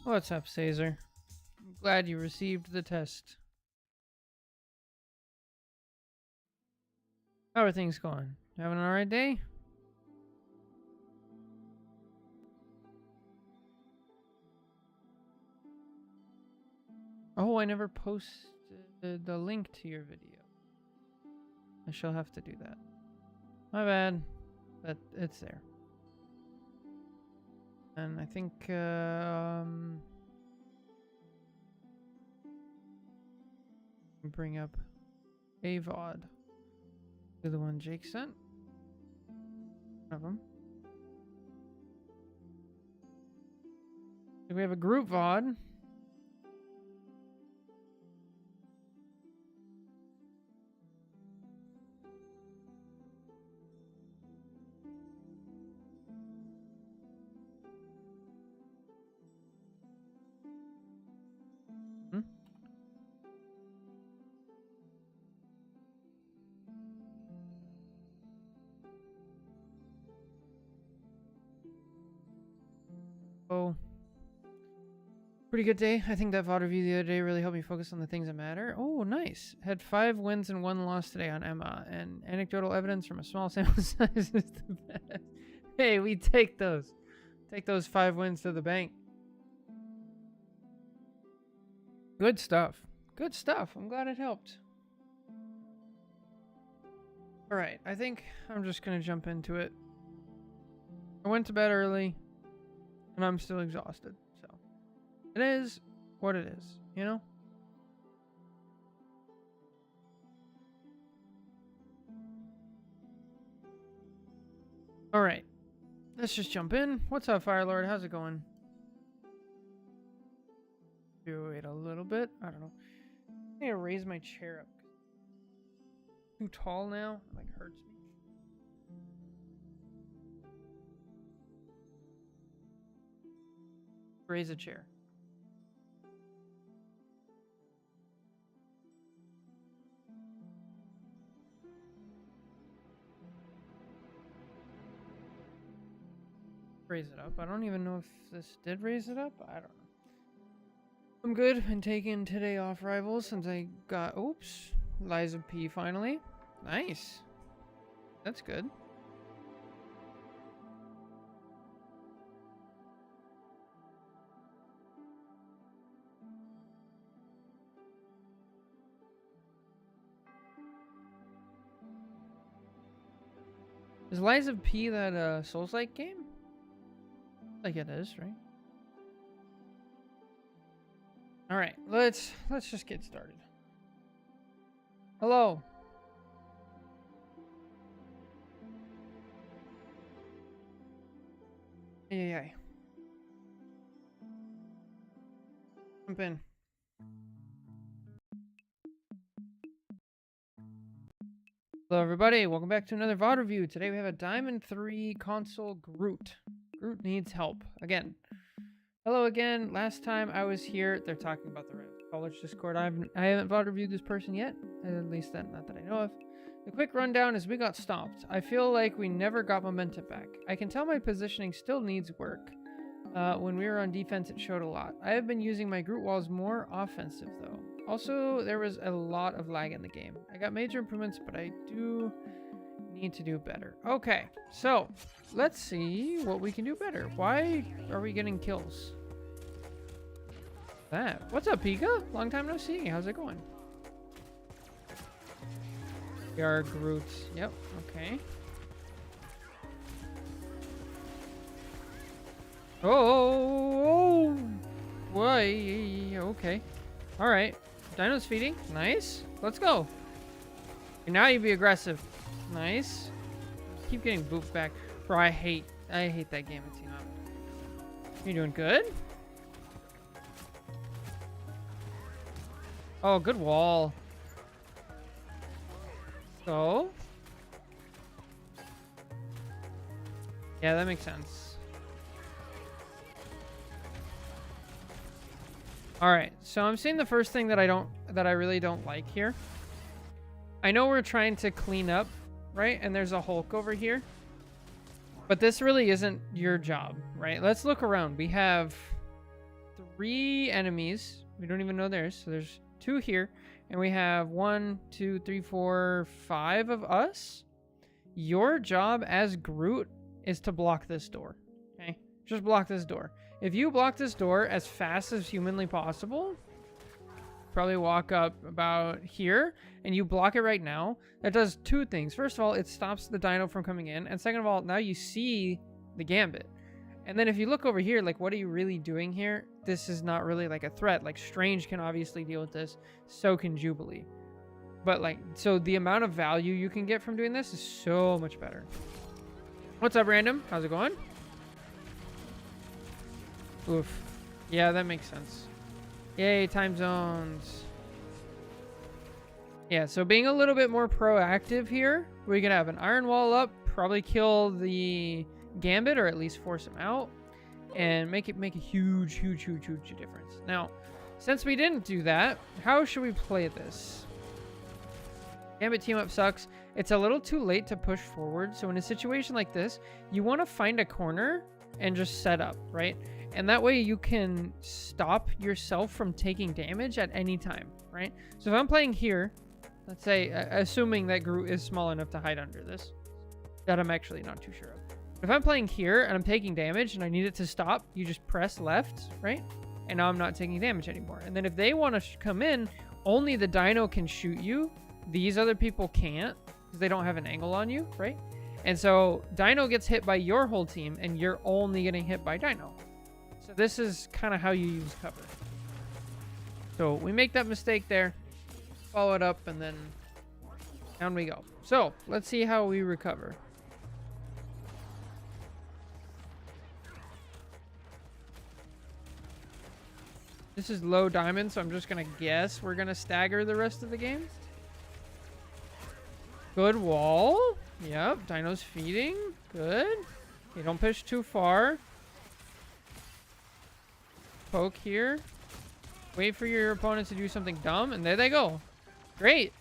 What's up, Caesar? I'm glad you received the test. How are things going? Having an alright day? Oh, I never posted the link to your video. I shall have to do that. My bad, but it's there. And I think, bring up a VOD. To the one Jake sent. One of them. We have a group VOD. Oh, pretty good day. I think that VOD review the other day really helped me focus on the things that matter. Oh, nice. Had 5 wins and 1 loss today on Emma, and anecdotal evidence from a small sample size is the best. Hey, we take those. Take those 5 wins to the bank. Good stuff. Good stuff. I'm glad it helped. All right, I think I'm just going to jump into it. I went to bed early. And I'm still exhausted, so it is what it is, you know? Alright, let's just jump in. What's up, Firelord? How's it going? Wait a little bit. I don't know. I need to raise my chair up. Too tall now? It, like, hurts me. Raise a chair. Raise it up. I don't even know if this did raise it up. I don't know. I'm good. Been taking today off Rivals since I got, oops, Liza P finally. Nice. That's good. Is Liza P that Souls-like game? Like it is, right? All right, let's just get started. Hello. Hey. Jump in. Hello everybody, welcome back to another VOD review. Today we have a Diamond 3 console Groot. Groot needs help. Again. Hello again. Last time I was here, they're talking about the College Discord. I haven't VOD reviewed this person yet. At least not that I know of. The quick rundown is we got stomped. I feel like we never got momentum back. I can tell my positioning still needs work. When we were on defense, it showed a lot. I have been using my Groot walls more offensive though. Also, there was a lot of lag in the game. I got major improvements, but I do need to do better. Okay, so let's see what we can do better. Why are we getting kills? That. What's up, Pika? Long time no see. How's it going? We are Groot. Yep, okay. Oh, why? Okay. All right. Dino's feeding. Nice. Let's go. Okay, now you be aggressive. Nice. Keep getting booped back. Bro, I hate that game of Team Up. You doing good? Oh, good wall. So. Yeah, that makes sense. All right, so I'm seeing the first thing that I really don't like here. I know we're trying to clean up, right? And there's a Hulk over here. But this really isn't your job, right? Let's look around. We have 3 enemies. We don't even know theirs. So there's 2 here. And we have 1, 2, 3, 4, 5 of us. Your job as Groot is to block this door. Okay? Just block this door. If you block this door as fast as humanly possible, probably walk up about here, and you block it right now, that does 2 things. First of all, it stops the dino from coming in. And second of all, now you see the Gambit. And then if you look over here, like, what are you really doing here? This is not really like a threat. Like, Strange can obviously deal with this. So can Jubilee. But like, so the amount of value you can get from doing this is so much better. What's up, Random? How's it going? Oof. Yeah, that makes sense. Yay, time zones. Yeah, so being a little bit more proactive here, we can have an iron wall up, probably kill the Gambit, or at least force him out, and make a huge difference. Now, since we didn't do that, how should we play this? Gambit team up sucks. It's a little too late to push forward, so in a situation like this, you want to find a corner and just set up, right? And that way you can stop yourself from taking damage at any time, right? So if I'm playing here, let's say, assuming that Groot is small enough to hide under this, that I'm actually not too sure of. If I'm playing here and I'm taking damage and I need it to stop, you just press left, right? And now I'm not taking damage anymore. And then if they want to come in, only the dino can shoot you. These other people can't because they don't have an angle on you, right? And so dino gets hit by your whole team and you're only getting hit by dino. So this is kind of how you use cover. So we make that mistake there, follow it up, and then down we go. So let's see how we recover. This is low diamond, so I'm just going to guess we're going to stagger the rest of the game. Good wall. Yep, dino's feeding. Good. You don't push too far. Poke here. Wait for your opponent to do something dumb, and there they go. Great.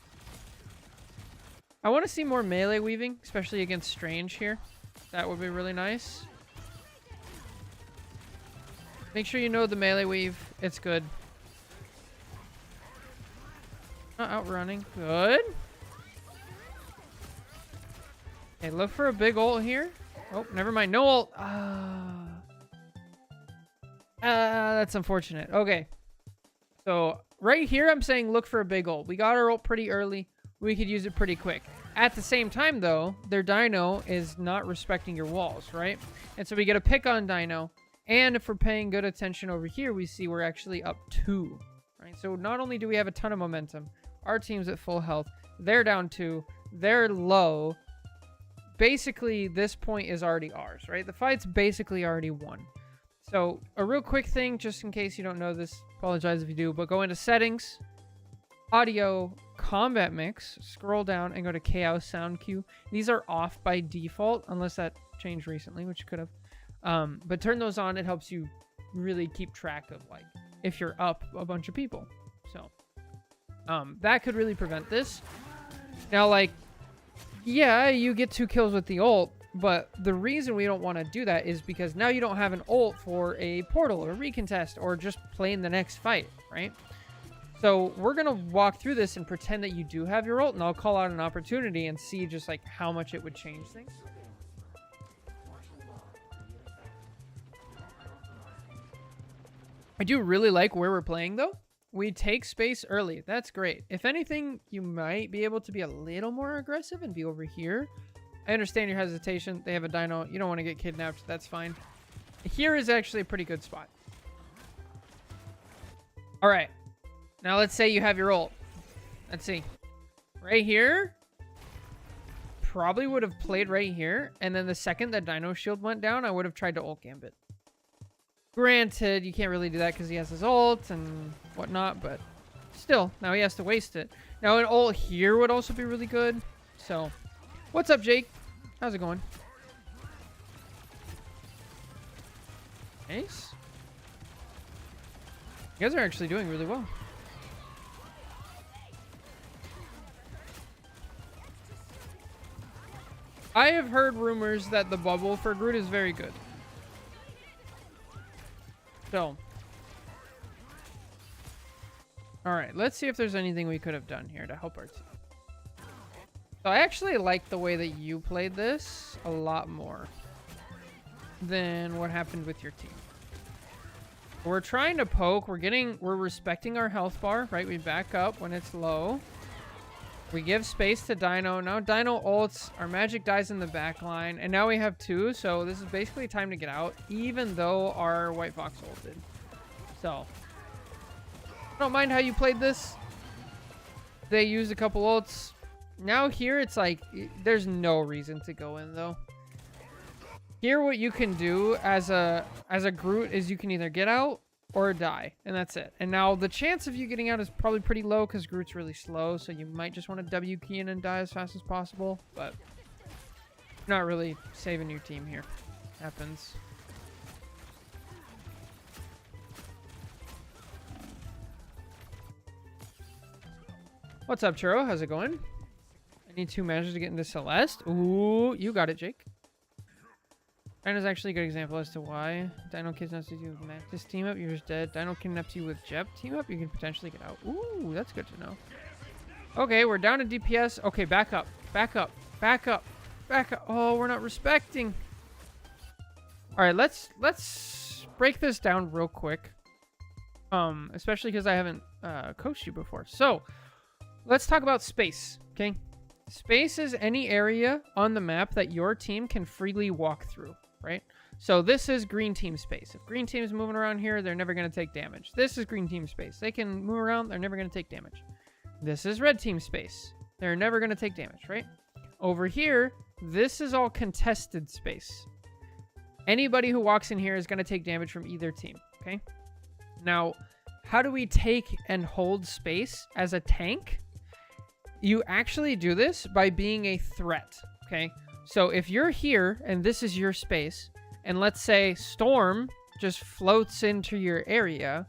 I want to see more melee weaving, especially against Strange here. That would be really nice. Make sure you know the melee weave. It's good. Not outrunning. Good. Okay, look for a big ult here. Oh, never mind. No ult. That's unfortunate. Okay. So, right here, I'm saying look for a big ult. We got our ult pretty early. We could use it pretty quick. At the same time, though, their dino is not respecting your walls, right? And so we get a pick on dino. And if we're paying good attention over here, we see we're actually up 2, right? So not only do we have a ton of momentum, our team's at full health. They're down 2. They're low. Basically, this point is already ours, right? The fight's basically already won. So a real quick thing, just in case you don't know this, apologize if you do, but go into settings, audio, combat mix, scroll down and go to chaos sound cue. These are off by default, unless that changed recently, which could have. But turn those on. It helps you really keep track of, like, if you're up a bunch of people. So that could really prevent this. Now, like, yeah, you get 2 kills with the ult, but the reason we don't want to do that is because now you don't have an ult for a portal or a recontest or just playing the next fight, right? So we're going to walk through this and pretend that you do have your ult, and I'll call out an opportunity and see just like how much it would change things. I do really like where we're playing, though. We take space early. That's great. If anything, you might be able to be a little more aggressive and be over here. I understand your hesitation. They have a dino. You don't want to get kidnapped. That's fine. Here is actually a pretty good spot. All right. Now let's say you have your ult. Let's see. Right here. Probably would have played right here. And then the second that dino shield went down, I would have tried to ult Gambit. Granted, you can't really do that because he has his ult and whatnot, but still, now he has to waste it. Now, an ult here would also be really good. So, what's up, Jake? How's it going? Nice. You guys are actually doing really well. I have heard rumors that the bubble for Groot is very good. So, All right, let's see if there's anything we could have done here to help our team. So I actually like the way that you played this a lot more than what happened with your team. We're trying to poke. We're respecting our health bar, right? We back up when it's low. We give space to Dino. Now Dino ults. Our magic dies in the back line. And now we have 2. So this is basically time to get out, even though our White Fox ulted. So I don't mind how you played this. They used a couple ults. Now here it's like there's no reason to go in though. Here what you can do as a Groot is you can either get out or die, and that's it. And now the chance of you getting out is probably pretty low because Groot's really slow, so you might just want to W key in and die as fast as possible, but not really saving your team here. Happens. What's up, Churro? How's it going? I need 2 measures to get into Celeste. Ooh, you got it, Jake. Dino's actually a good example as to why. Dino kidnaps you with Mantis, team up, you're just dead. Dino kidnaps you with Jep, team up, you can potentially get out. Ooh, that's good to know. Okay, we're down to DPS. Okay, back up. Back up. Back up. Back up. Oh, we're not respecting. Alright, let's break this down real quick. Especially because I haven't coached you before. So, let's talk about space, okay? Space is any area on the map that your team can freely walk through, right? So this is green team space. If green team is moving around here, they're never going to take damage. This is green team space. They can move around, they're never going to take damage. This is red team space. They're never going to take damage, right? Over here, this is all contested space. Anybody who walks in here is going to take damage from either team, okay? Now, how do we take and hold space as a tank? You actually do this by being a threat, okay? So if you're here and this is your space, and let's say Storm just floats into your area,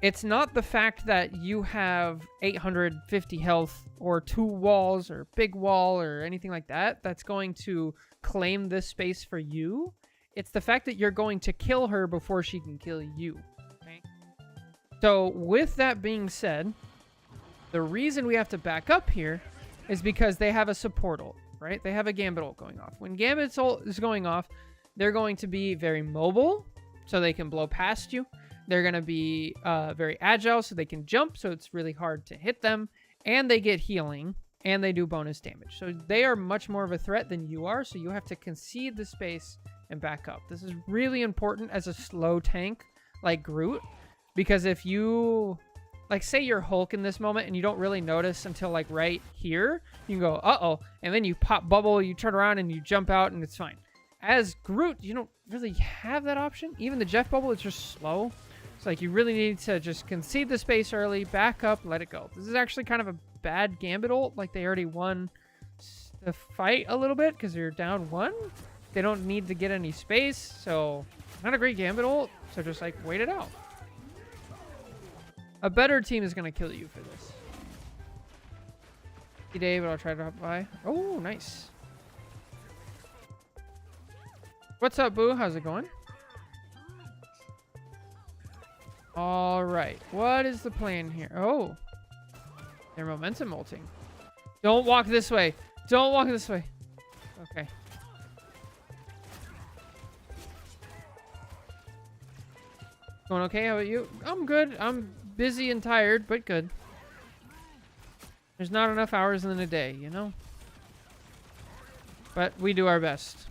it's not the fact that you have 850 health or 2 walls or big wall or anything like that that's going to claim this space for you. It's the fact that you're going to kill her before she can kill you, okay? So with that being said, the reason we have to back up here is because they have a support ult, right? They have a Gambit ult going off. When Gambit's ult is going off, they're going to be very mobile, so they can blow past you. They're going to be very agile, so they can jump, so it's really hard to hit them. And they get healing, and they do bonus damage. So they are much more of a threat than you are, so you have to concede the space and back up. This is really important as a slow tank like Groot, because if you... like, say you're Hulk in this moment and you don't really notice until, like, right here. You can go, uh-oh. And then you pop bubble, you turn around, and you jump out, and it's fine. As Groot, you don't really have that option. Even the Jeff bubble, it's just slow. It's like you really need to just concede the space early, back up, let it go. This is actually kind of a bad Gambit ult. Like, they already won the fight a little bit because they're down 1. They don't need to get any space, so not a great Gambit ult. So just, like, wait it out. A better team is going to kill you for this. Day, but I'll try to hop by. Oh, nice. What's up, Boo? How's it going? All right. What is the plan here? Oh. They're momentum ulting. Don't walk this way. Don't walk this way. Okay. Going okay? How about you? I'm good. I'm busy and tired, but good. There's not enough hours in a day, you know? But we do our best.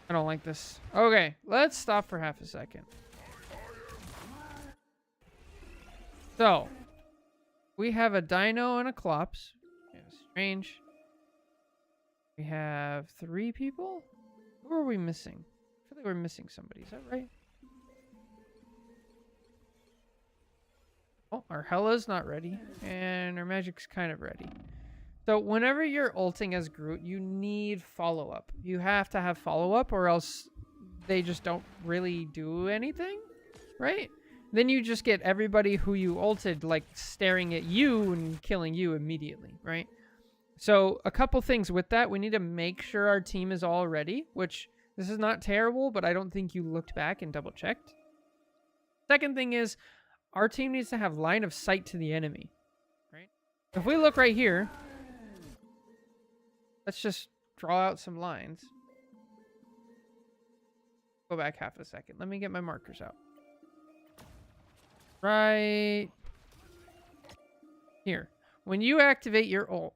I don't like this. Okay, let's stop for half a second. So, we have a Dino and a Clops. We have a Strange. We have 3 people? Who are we missing? I feel like we're missing somebody. Is that right? Oh, our Hella's not ready. And our Magic's kind of ready. So whenever you're ulting as Groot, you need follow-up. You have to have follow-up or else they just don't really do anything, right? Then you just get everybody who you ulted like staring at you and killing you immediately, right? So a couple things with that. We need to make sure our team is all ready, which this is not terrible, but I don't think you looked back and double-checked. Second thing is our team needs to have line of sight to the enemy, right? If we look right here, let's just draw out some lines. Go back half a second. Let me get my markers out. Right here. When you activate your ult,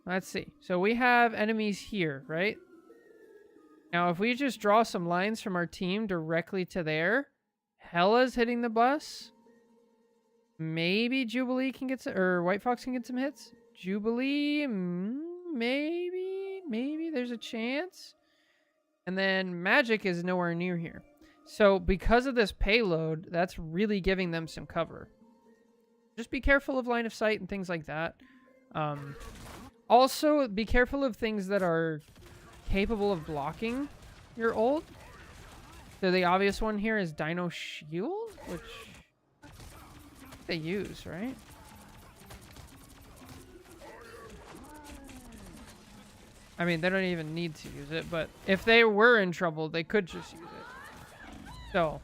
let's see. So we have enemies here, right? Now, if we just draw some lines from our team directly to there, Hela's hitting the bus. Maybe Jubilee can get some, or White Fox can get some hits. Jubilee, maybe there's a chance. And then Magic is nowhere near here. So because of this payload, that's really giving them some cover. Just be careful of line of sight and things like that. Also, be careful of things that are capable of blocking your ult. So the obvious one here is Dino Shield, which they use, right? I mean, they don't even need to use it, but if they were in trouble, they could just use it. So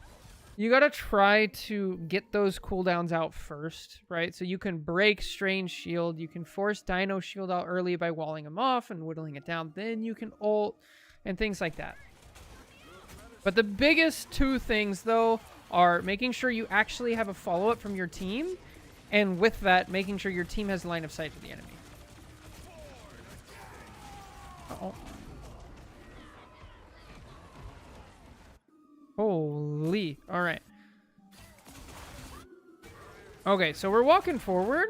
you gotta try to get those cooldowns out first, right? So you can break Strange Shield, you can force Dino Shield out early by walling him off and whittling it down, then you can ult and things like that. But the biggest two things, though, are making sure you actually have a follow-up from your team, and with that, making sure your team has line of sight to the enemy. Uh-oh. Holy. All right. Okay, so we're walking forward.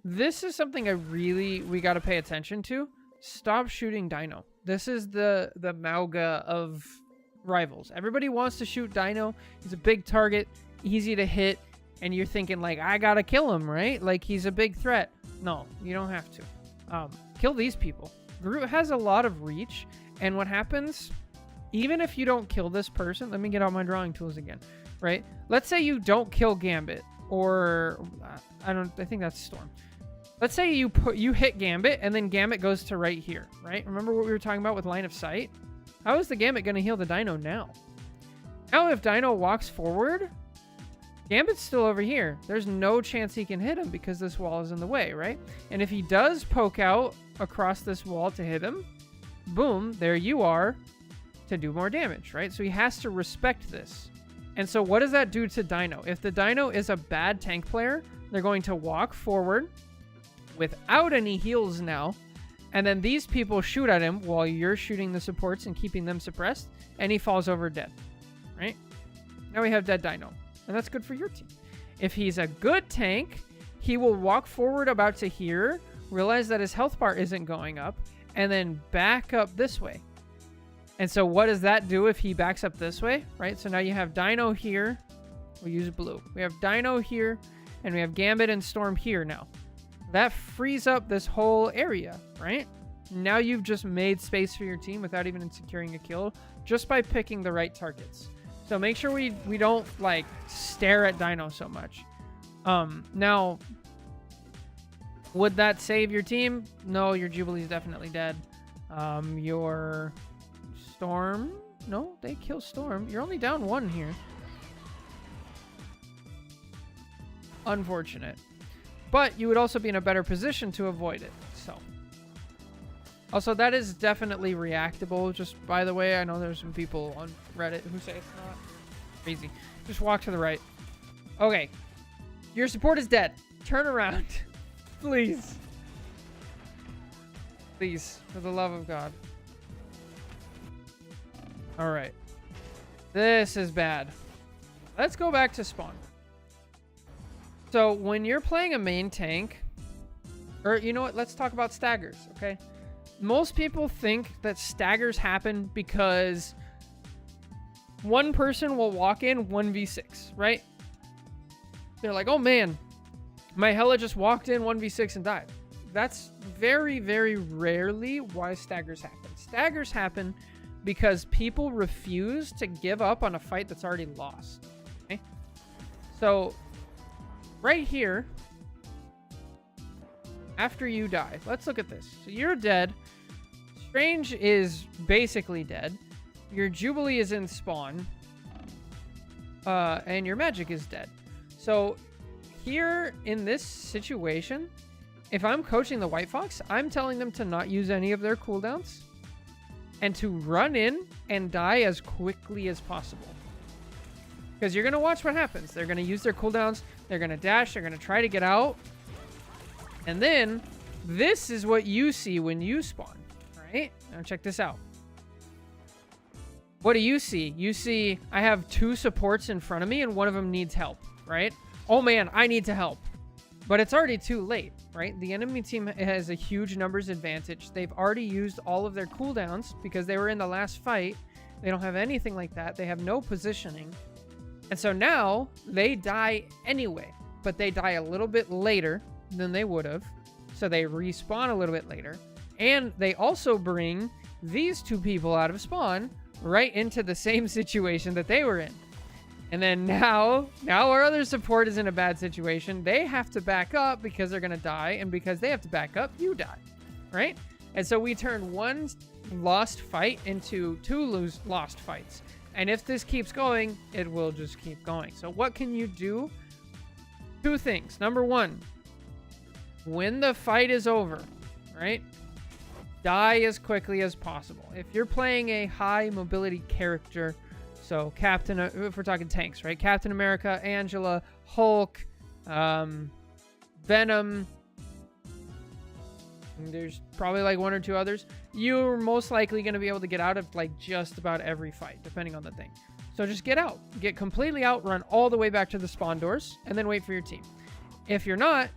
This is something we got to pay attention to. Stop shooting Dino. This is the Mauga of Rivals. Everybody wants to shoot Dino. He's a big target, easy to hit, and you're thinking like, I gotta kill him, right? Like he's a big threat. No, you don't have to. Kill these people. Groot has a lot of reach, and what happens, even if you don't kill this person, let me get out my drawing tools again, right? Let's say you don't kill Gambit, or I think that's Storm. Let's say you hit Gambit, and then Gambit goes to right here, right? Remember what we were talking about with line of sight? How is the Gambit going to heal the Dino now? Now if Dino walks forward, Gambit's still over here. There's no chance he can hit him because this wall is in the way, right? And if he does poke out across this wall to hit him, boom, there you are to do more damage, right? So he has to respect this. And so what does that do to Dino? If the Dino is a bad tank player, they're going to walk forward without any heals now, and then these people shoot at him while you're shooting the supports and keeping them suppressed, and he falls over dead, right? Now we have dead Dino, and that's good for your team. If he's a good tank, he will walk forward about to here, realize that his health bar isn't going up, and then back up this way. And so what does that do if he backs up this way, right? So now you have Dino here. We'll use blue. We have Dino here, and we have Gambit and Storm here now. That frees up this whole area, right? Now you've just made space for your team without even securing a kill, just by picking the right targets. So make sure we don't like stare at Dino so much. Now, would that save your team? No, your Jubilee's definitely dead. Your Storm, no, they kill Storm. You're only down one here. Unfortunate. But you would also be in a better position to avoid it. So, also that is definitely reactable. Just by the way, I know there's some people on Reddit who say it's not. Crazy. Just walk to the right. Okay. Your support is dead. Turn around. Please. Please. For the love of God. Alright. This is bad. Let's go back to spawn. So when you're playing a main tank, or you know what, let's talk about staggers, okay? Most people think that staggers happen because one person will walk in 1v6, right? They're like, oh man, my Hela just walked in 1v6 and died. That's very, very rarely why staggers happen. Staggers happen because people refuse to give up on a fight that's already lost, okay? So right here, after you die, let's look at this. So you're dead. Strange is basically dead. Your Jubilee is in spawn. and your magic is dead. So here in this situation, if I'm coaching the White Fox, I'm telling them to not use any of their cooldowns and to run in and die as quickly as possible. Because you're going to watch what happens. They're going to use their cooldowns. They're going to dash. They're going to try to get out. And then this is what you see when you spawn, right? Now check this out. What do you see? You see I have 2 supports in front of me and one of them needs help, right? Oh man, I need to help. But it's already too late, right? The enemy team has a huge numbers advantage. They've already used all of their cooldowns because they were in the last fight. They don't have anything like that. They have no positioning. And so now they die anyway, but they die a little bit later than they would have. So they respawn a little bit later. And they also bring these 2 people out of spawn right into the same situation that they were in. And then now our other support is in a bad situation. They have to back up because they're going to die. And because they have to back up, you die, right? And so we turn 1 lost fight into 2 lost fights. And if this keeps going, it will just keep going. So what can you do? 2 things. Number 1, when the fight is over, right? Die as quickly as possible. If you're playing a high mobility character, so Captain, if we're talking tanks, right? Captain America, Angela, Hulk, Venom. There's probably like 1 or 2 others. You're most likely going to be able to get out of like just about every fight, depending on the thing. So just get out. Get completely out, run all the way back to the spawn doors, and then wait for your team. If you're not,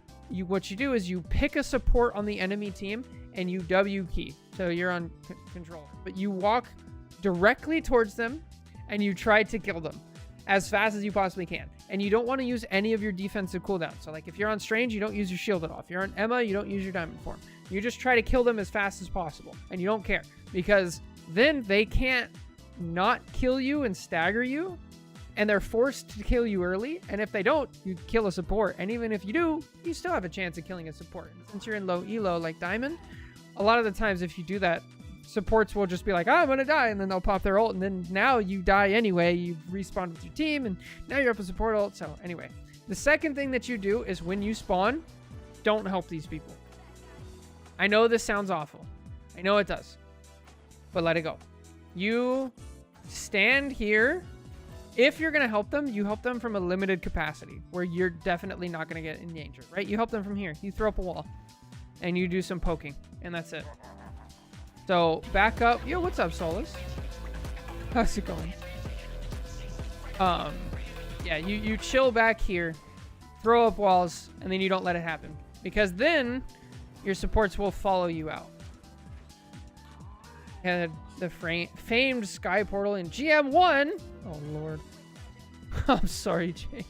what you do is you pick a support on the enemy team and you W key. So you're on control. But you walk directly towards them and you try to kill them as fast as you possibly can. And you don't want to use any of your defensive cooldowns. So like if you're on Strange, you don't use your shield off. If you're on Emma, you don't use your diamond form. You just try to kill them as fast as possible. And you don't care. Because then they can't not kill you and stagger you. And they're forced to kill you early. And if they don't, you kill a support. And even if you do, you still have a chance of killing a support. And since you're in low elo like Diamond, a lot of the times if you do that, supports will just be like, oh, I'm going to die. And then they'll pop their ult. And then now you die anyway. You respawn with your team. And now you're up a support ult. So anyway, the second thing that you do is when you spawn, don't help these people. I know this sounds awful. I know it does. But let it go. You stand here. If you're going to help them, you help them from a limited capacity where you're definitely not going to get in danger, right? You help them from here. You throw up a wall and you do some poking and that's it. So back up. Yo, what's up, Solus? How's it going? Yeah, you chill back here, throw up walls, and then you don't let it happen because then your supports will follow you out. And the famed Sky Portal in GM1. Oh, Lord. I'm sorry, Jay.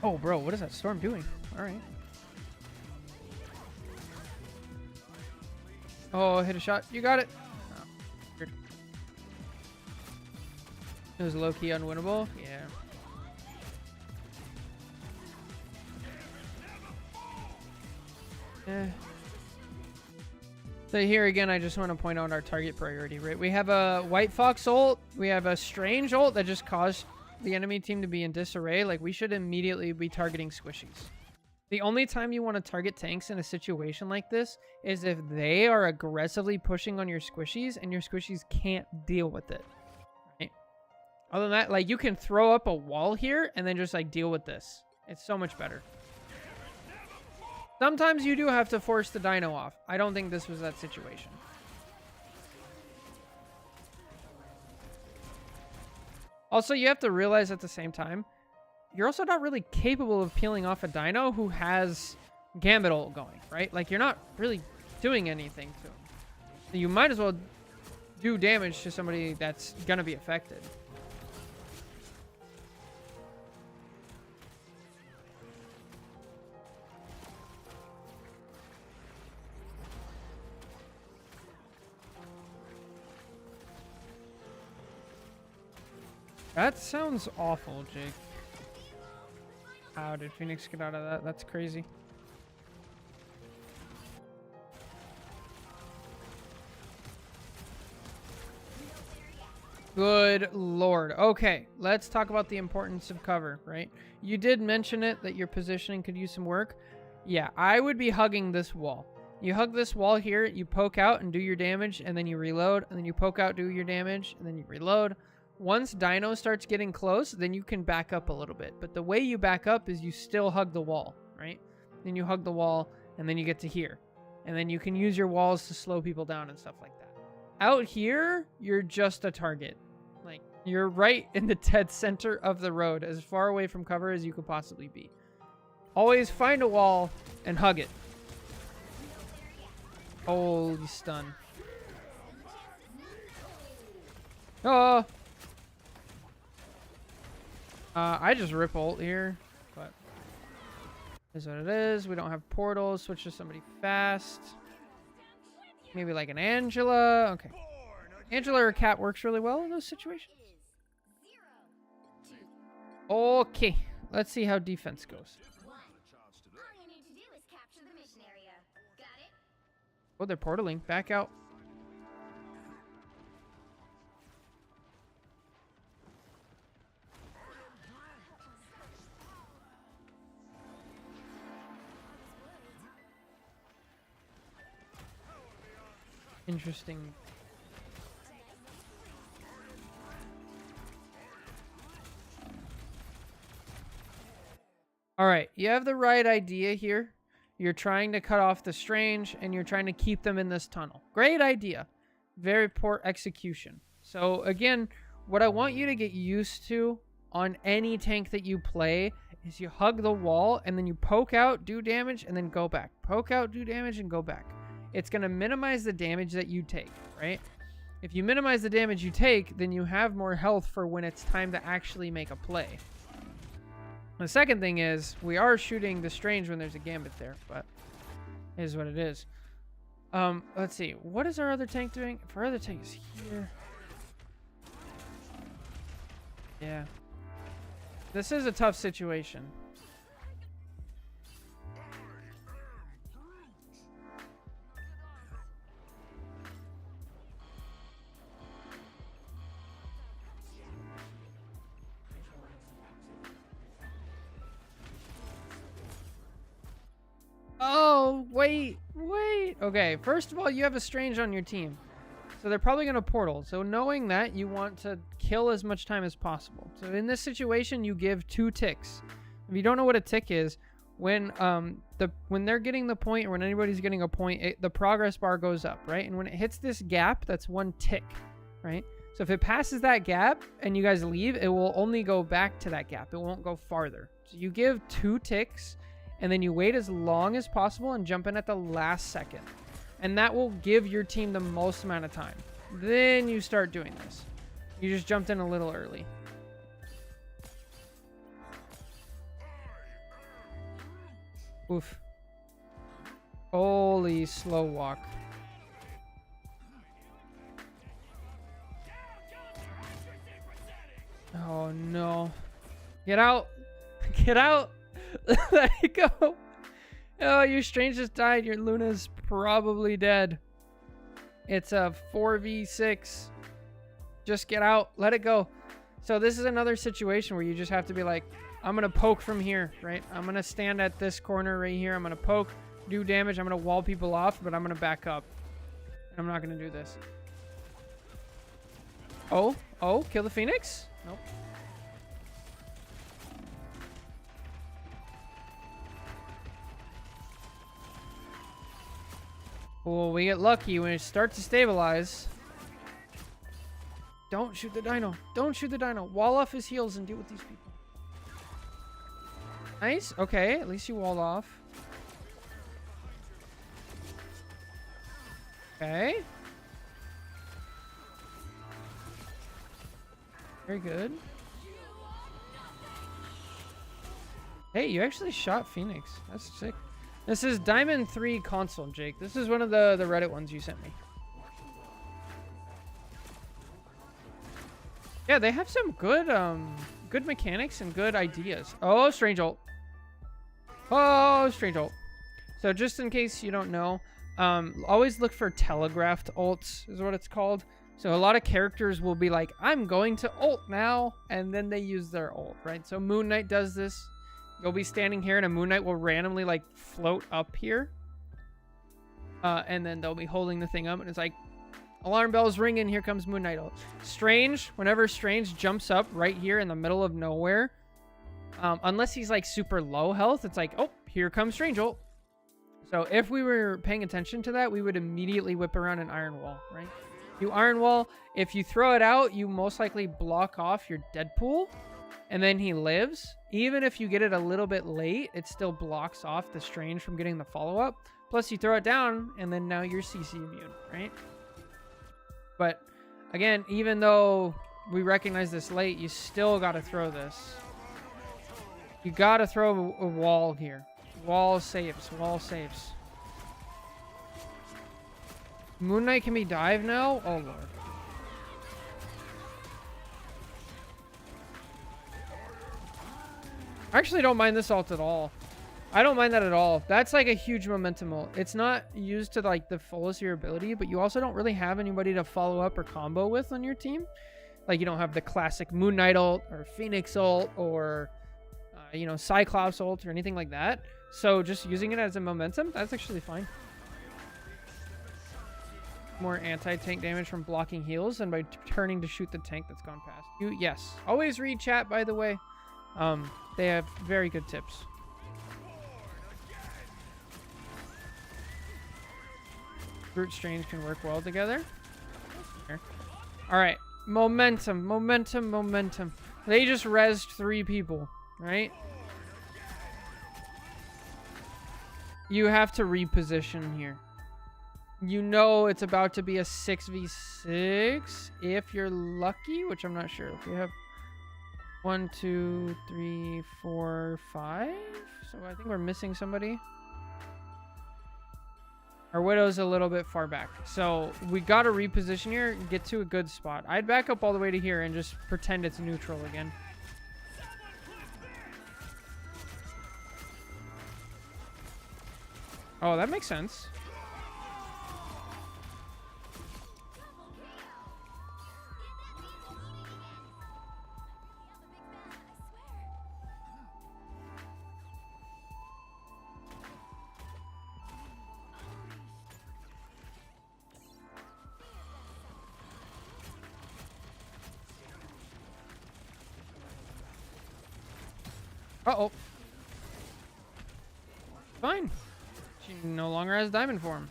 Oh, bro, what is that storm doing? All right. Oh, hit a shot. You got it. Oh, weird. It was low-key unwinnable. Yeah. So here again, I just want to point out our target priority, right? We have a White Fox ult. We have a Strange ult that just caused the enemy team to be in disarray. Like, we should immediately be targeting squishies. The only time you want to target tanks in a situation like this is if they are aggressively pushing on your squishies and your squishies can't deal with it. Right? Other than that, like, you can throw up a wall here and then just, like, deal with this. It's so much better. Sometimes you do have to force the dino off. I don't think this was that situation. Also, you have to realize at the same time, you're also not really capable of peeling off a dino who has Gambit ult going, right? Like, you're not really doing anything to him. So you might as well do damage to somebody that's gonna be affected. That sounds awful, Jake. How did Phoenix get out of that? That's crazy. Good lord. Okay, let's talk about the importance of cover, right? You did mention it, that your positioning could use some work. Yeah, I would be hugging this wall. You hug this wall here, you poke out and do your damage, and then you reload, and then you poke out, do your damage, and then you reload. Once Dino starts getting close, then you can back up a little bit. But the way you back up is you still hug the wall, right? Then you hug the wall, and then you get to here. And then you can use your walls to slow people down and stuff like that. Out here, you're just a target. Like, you're right in the dead center of the road, as far away from cover as you could possibly be. Always find a wall and hug it. Holy stun. Oh! I just rip ult here, but is what it is. We don't have portals. Switch to somebody fast. Maybe like an Angela. Okay. Angela or Cat works really well in those situations. Okay. Let's see how defense goes. Oh, they're portaling. Back out. Interesting. All right, you have the right idea here. You're trying to cut off the Strange, and you're trying to keep them in this tunnel. Great idea. Very poor execution. So again, what I want you to get used to on any tank that you play is you hug the wall, and then you poke out, do damage, and then go back. Poke out, do damage, and go back. It's going to minimize the damage that you take, right? If you minimize the damage you take, then you have more health for when it's time to actually make a play. The second thing is, we are shooting the Strange when there's a Gambit there, but it is what it is. Let's see. What is our other tank doing? If our other tank is here. Yeah. This is a tough situation. Oh, wait. Okay, first of all, you have a Strange on your team. So they're probably going to portal. So knowing that, you want to kill as much time as possible. So in this situation, you give 2 ticks. If you don't know what a tick is, when they're getting the point, or when anybody's getting a point, the progress bar goes up, right? And when it hits this gap, that's 1 tick, right? So if it passes that gap and you guys leave, it will only go back to that gap. It won't go farther. So you give 2 ticks, and then you wait as long as possible and jump in at the last second. And that will give your team the most amount of time. Then you start doing this. You just jumped in a little early. Oof. Holy slow walk. Oh no. Get out. Get out. Let it go. Oh, your Strange just died. Your Luna's probably dead. It's a 4v6. Just get out. Let it go. So this is another situation where you just have to be like, I'm going to poke from here, right? I'm going to stand at this corner right here. I'm going to poke, do damage. I'm going to wall people off, but I'm going to back up. I'm not going to do this. Oh, kill the Phoenix? Nope. Well, we get lucky when it starts to stabilize. Don't shoot the Dino. Don't shoot the Dino. Wall off his heals and deal with these people. Nice. Okay, at least you walled off. Okay. Very good. Hey, you actually shot Phoenix. That's sick. This is Diamond 3 console, Jake. This is one of the Reddit ones you sent me. Yeah, they have some good good mechanics and good ideas. Oh, Strange ult. Oh, Strange ult. So just in case you don't know, always look for telegraphed ults is what it's called. So a lot of characters will be like, I'm going to ult now, and then they use their ult, right? So Moon Knight does this. You'll be standing here, and a Moon Knight will randomly like float up here. And then they'll be holding the thing up, and it's like, alarm bells ringing, here comes Moon Knight ult. Strange, whenever Strange jumps up right here in the middle of nowhere, unless he's like super low health, it's like, oh, here comes Strange ult. So if we were paying attention to that, we would immediately whip around an Iron Wall, right? You Iron Wall, if you throw it out, you most likely block off your Deadpool, and then he lives. Even if you get it a little bit late, it still blocks off the Strange from getting the follow-up. Plus, you throw it down, and then now you're CC immune, right? But, again, even though we recognize this late, you still got to throw this. You got to throw a wall here. Wall saves. Wall saves. Moon Knight can be dive now? Oh, Lord. I actually don't mind this ult at all. I don't mind that at all. That's like a huge momentum ult. It's not used to like the fullest of your ability, but you also don't really have anybody to follow up or combo with on your team. Like you don't have the classic Moon Knight ult or Phoenix ult or, you know, Cyclops ult or anything like that. So just using it as a momentum, that's actually fine. More anti-tank damage from blocking heals than by turning to shoot the tank that's gone past you. Yes. Always read chat, by the way. They have very good tips. Groot Strange can work well together. All right. Momentum, momentum, momentum. They just rezzed 3 people, right? You have to reposition here. You know it's about to be a 6v6 if you're lucky, which I'm not sure. If you have 1, 2, 3, 4, 5. So I think we're missing somebody. Our Widow's a little bit far back. So we got to reposition here and get to a good spot. I'd back up all the way to here and just pretend it's neutral again. Oh, that makes sense. Uh-oh. Fine. She no longer has diamond form.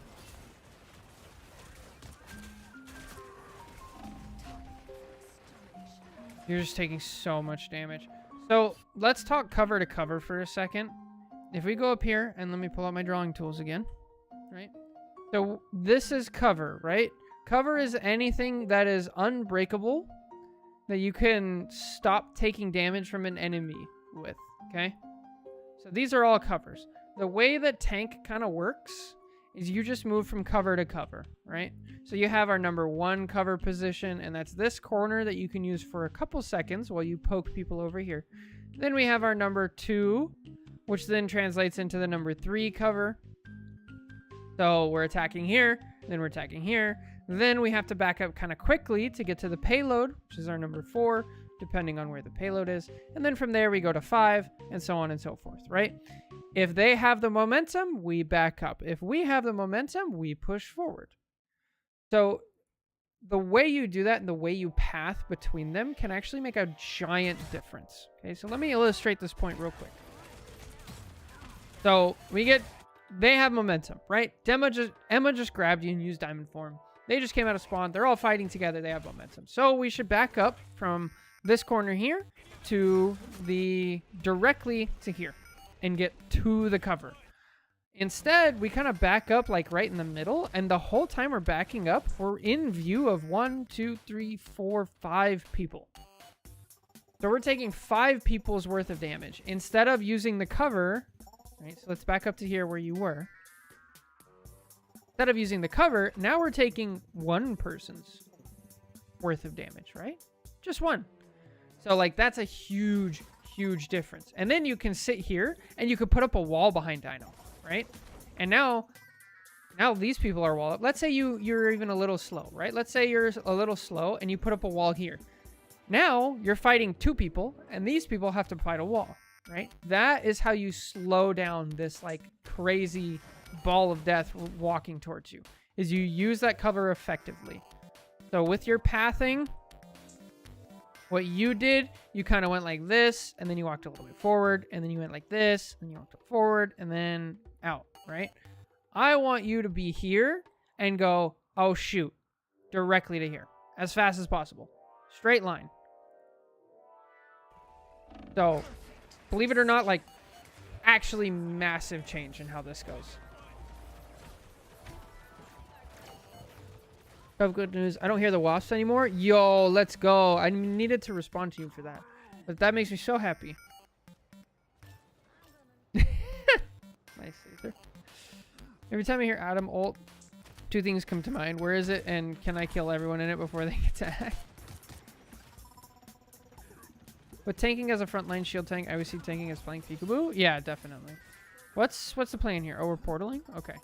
You're just taking so much damage. So let's talk cover to cover for a second. If we go up here, and let me pull out my drawing tools again, right? So this is cover, right? Cover is anything that is unbreakable that you can stop taking damage from an enemy with, okay? So these are all covers. The way that tank kind of works is you just move from cover to cover, right? So you have our number 1 cover position, and that's this corner that you can use for a couple seconds while you poke people over here. Then we have our number 2, which then translates into the number 3 cover. So we're attacking here, then we're attacking here. Then we have to back up kind of quickly to get to the payload, which is our number 4, depending on where the payload is. And then from there we go to 5, and so on and so forth, right? If they have the momentum, we back up. If we have the momentum, we push forward. So the way you do that and the way you path between them can actually make a giant difference. Okay, so let me illustrate this point real quick. So they have momentum, right? Emma just grabbed you and used diamond form. They just came out of spawn. They're all fighting together. They have momentum. So we should back up from this corner here to directly to here and get to the cover. Instead, we kind of back up like right in the middle, and the whole time we're backing up, we're in view of 1, 2, 3, 4, 5 people. So we're taking 5 people's worth of damage instead of using the cover, right? So let's back up to here where you were. Instead of using the cover, now we're taking 1 person's worth of damage, right? Just 1. So like that's a huge, huge difference. And then you can sit here and you could put up a wall behind Dino, right? And now Now these people are wall up. Let's say you're even a little slow, right? Let's say you're a little slow and you put up a wall here. Now you're fighting 2 people and these people have to fight a wall, right? That is how you slow down this like crazy ball of death walking towards you, is you use that cover effectively. So with your pathing, what you did, you kind of went like this, and then you walked a little bit forward, and then you went like this, and you walked forward, and then out, right? I want you to be here and go, oh shoot, directly to here, as fast as possible. Straight line. So, believe it or not, like, actually massive change in how this goes. I have good news. I don't hear the wasps anymore. Yo, let's go. I needed to respond to you for that. But that makes me so happy. Nice, Caesar. Every time I hear Adam ult, 2 things come to mind. Where is it? And can I kill everyone in it before they attack? But tanking as a frontline shield tank, I always see tanking as playing peekaboo. Yeah, definitely. What's the plan here? Oh, we're portaling? Okay.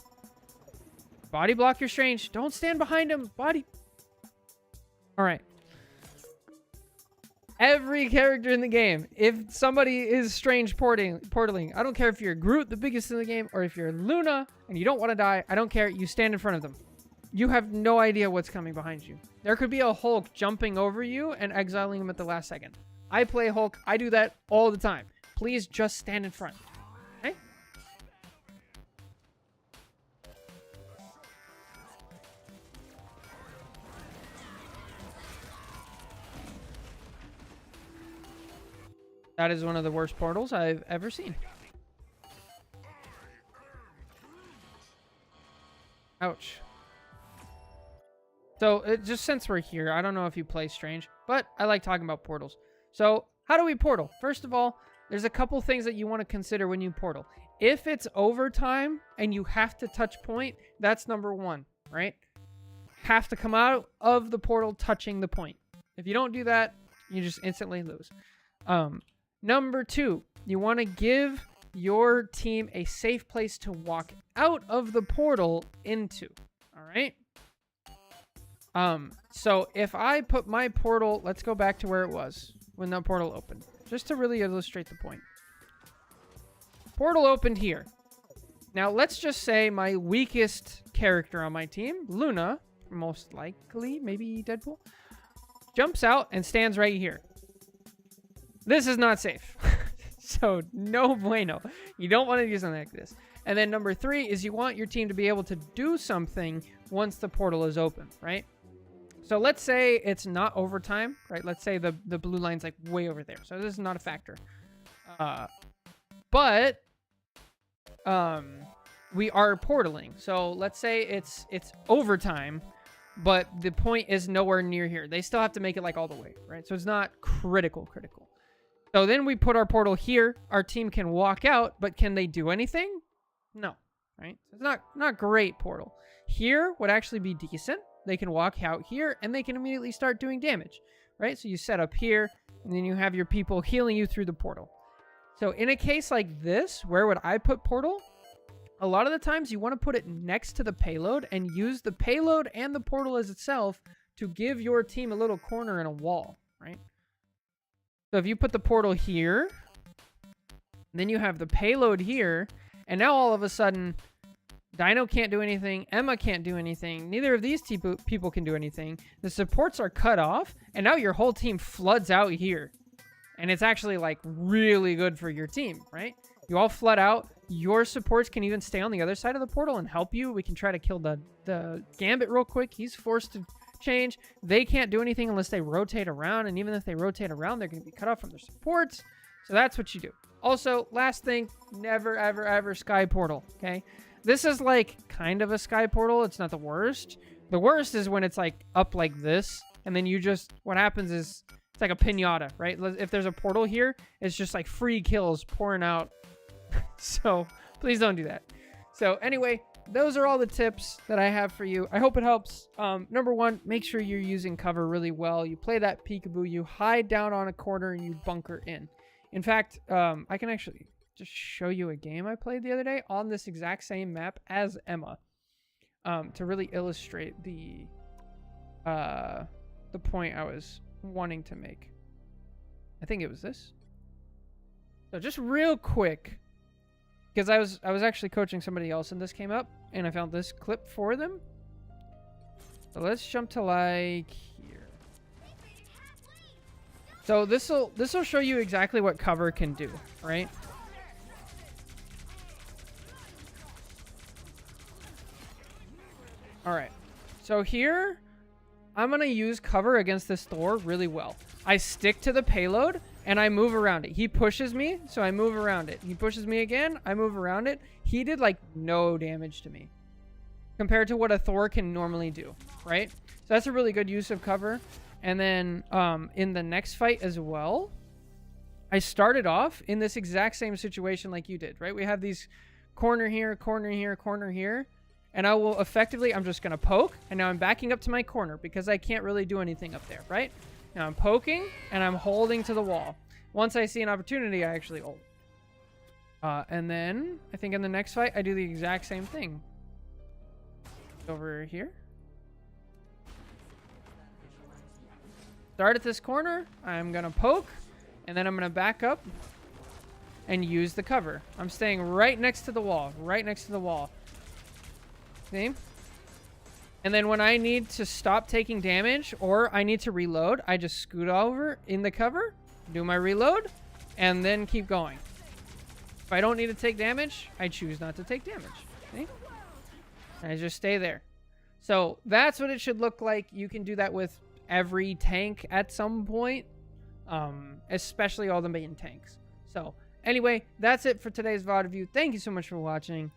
Body block your strange. Don't stand behind him. Body. All right. Every character in the game, if somebody is strange portaling, I don't care if you're Groot, the biggest in the game, or if you're Luna and you don't want to die, I don't care. You stand in front of them. You have no idea what's coming behind you. There could be a Hulk jumping over you and exiling him at the last second. I play Hulk. I do that all the time. Please just stand in front. Okay? That is one of the worst portals I've ever seen. Ouch. So, just since we're here, I don't know if you play Strange, but I like talking about portals. So, how do we portal? First of all, there's a couple things that you want to consider when you portal. If it's overtime and you have to touch point, that's number 1, right? Have to come out of the portal touching the point. If you don't do that, you just instantly lose. Number 2, you want to give your team a safe place to walk out of the portal into. All right? So if I put my portal, let's go back to where it was when the portal opened, just to really illustrate the point. Portal opened here. Now, let's just say my weakest character on my team, Luna, most likely, maybe Deadpool, jumps out and stands right here. This is not safe. So, no bueno. You don't want to do something like this. And then number 3 is you want your team to be able to do something once the portal is open, right? So, let's say it's not overtime, right? Let's say the blue line's like way over there. So, this is not a factor. But we are portaling. So, let's say it's overtime, but the point is nowhere near here. They still have to make it like all the way, right? So, it's not critical. So then we put our portal here. Our team can walk out, but can they do anything? No, right? It's not great portal. Here would actually be decent. They can walk out here, and they can immediately start doing damage, right? So you set up here, and then you have your people healing you through the portal. So in a case like this, where would I put portal? A lot of the times you want to put it next to the payload and use the payload and the portal as itself to give your team a little corner in a wall, right? So if you put the portal here, then you have the payload here, and now all of a sudden, Dino can't do anything, Emma can't do anything, neither of these people can do anything. The supports are cut off, and now your whole team floods out here. And it's actually, like, really good for your team, right? You all flood out. Your supports can even stay on the other side of the portal and help you. We can try to kill the Gambit real quick. He's forced to change. They can't do anything unless they rotate around, and even if they rotate around, they're going to be cut off from their supports. So that's what you do. Also, last thing, never, ever, ever sky portal, okay? This is like kind of a sky portal. It's not the worst. The worst is when it's like up like this, and then you just, what happens is, it's like a pinata, right? If there's a portal here, it's just like free kills pouring out. So please don't do that. So anyway, those are all the tips that I have for you. I hope it helps. Number 1, make sure you're using cover really well. You play that peekaboo, you hide down on a corner, and you bunker in. In fact, I can actually just show you a game I played the other day on this exact same map as Emma. to really illustrate the point I was wanting to make. I think it was this. So just real quick, because I was actually coaching somebody else and this came up and I found this clip for them. So let's jump to like here. So this'll show you exactly what cover can do, right? All right. So here I'm going to use cover against this Thor really well. I stick to the payload and I move around it. He pushes me, so I move around it. He pushes me again, I move around it. He did like no damage to me compared to what a Thor can normally do, right? So that's a really good use of cover. And then in the next fight as well, I started off in this exact same situation like you did, right? We have these corner here, corner here, corner here. And I will effectively, I'm just going to poke. And now I'm backing up to my corner because I can't really do anything up there, right? Now I'm poking and I'm holding to the wall. Once I see an opportunity, I actually ult. And then I think in the next fight, I do the exact same thing. Over here. Start at this corner. I'm going to poke. And then I'm going to back up and use the cover. I'm staying right next to the wall. Right next to the wall. See? And then when I need to stop taking damage or I need to reload, I just scoot over in the cover, do my reload, and then keep going. If I don't need to take damage, I choose not to take damage. See? And I just stay there. So that's what it should look like. You can do that with every tank at some point, especially all the main tanks. So anyway, that's it for today's VOD review. Thank you so much for watching.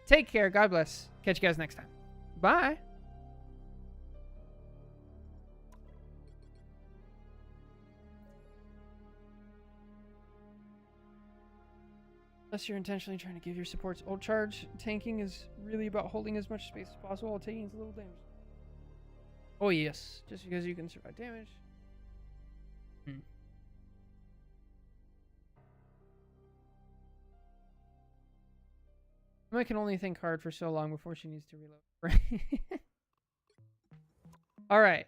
Take care. God bless. Catch you guys next time. Bye. Unless you're intentionally trying to give your supports ult charge, tanking is really about holding as much space as possible while taking as little damage. Oh yes, just because you can survive damage. I can only think hard for so long before she needs to reload. All right.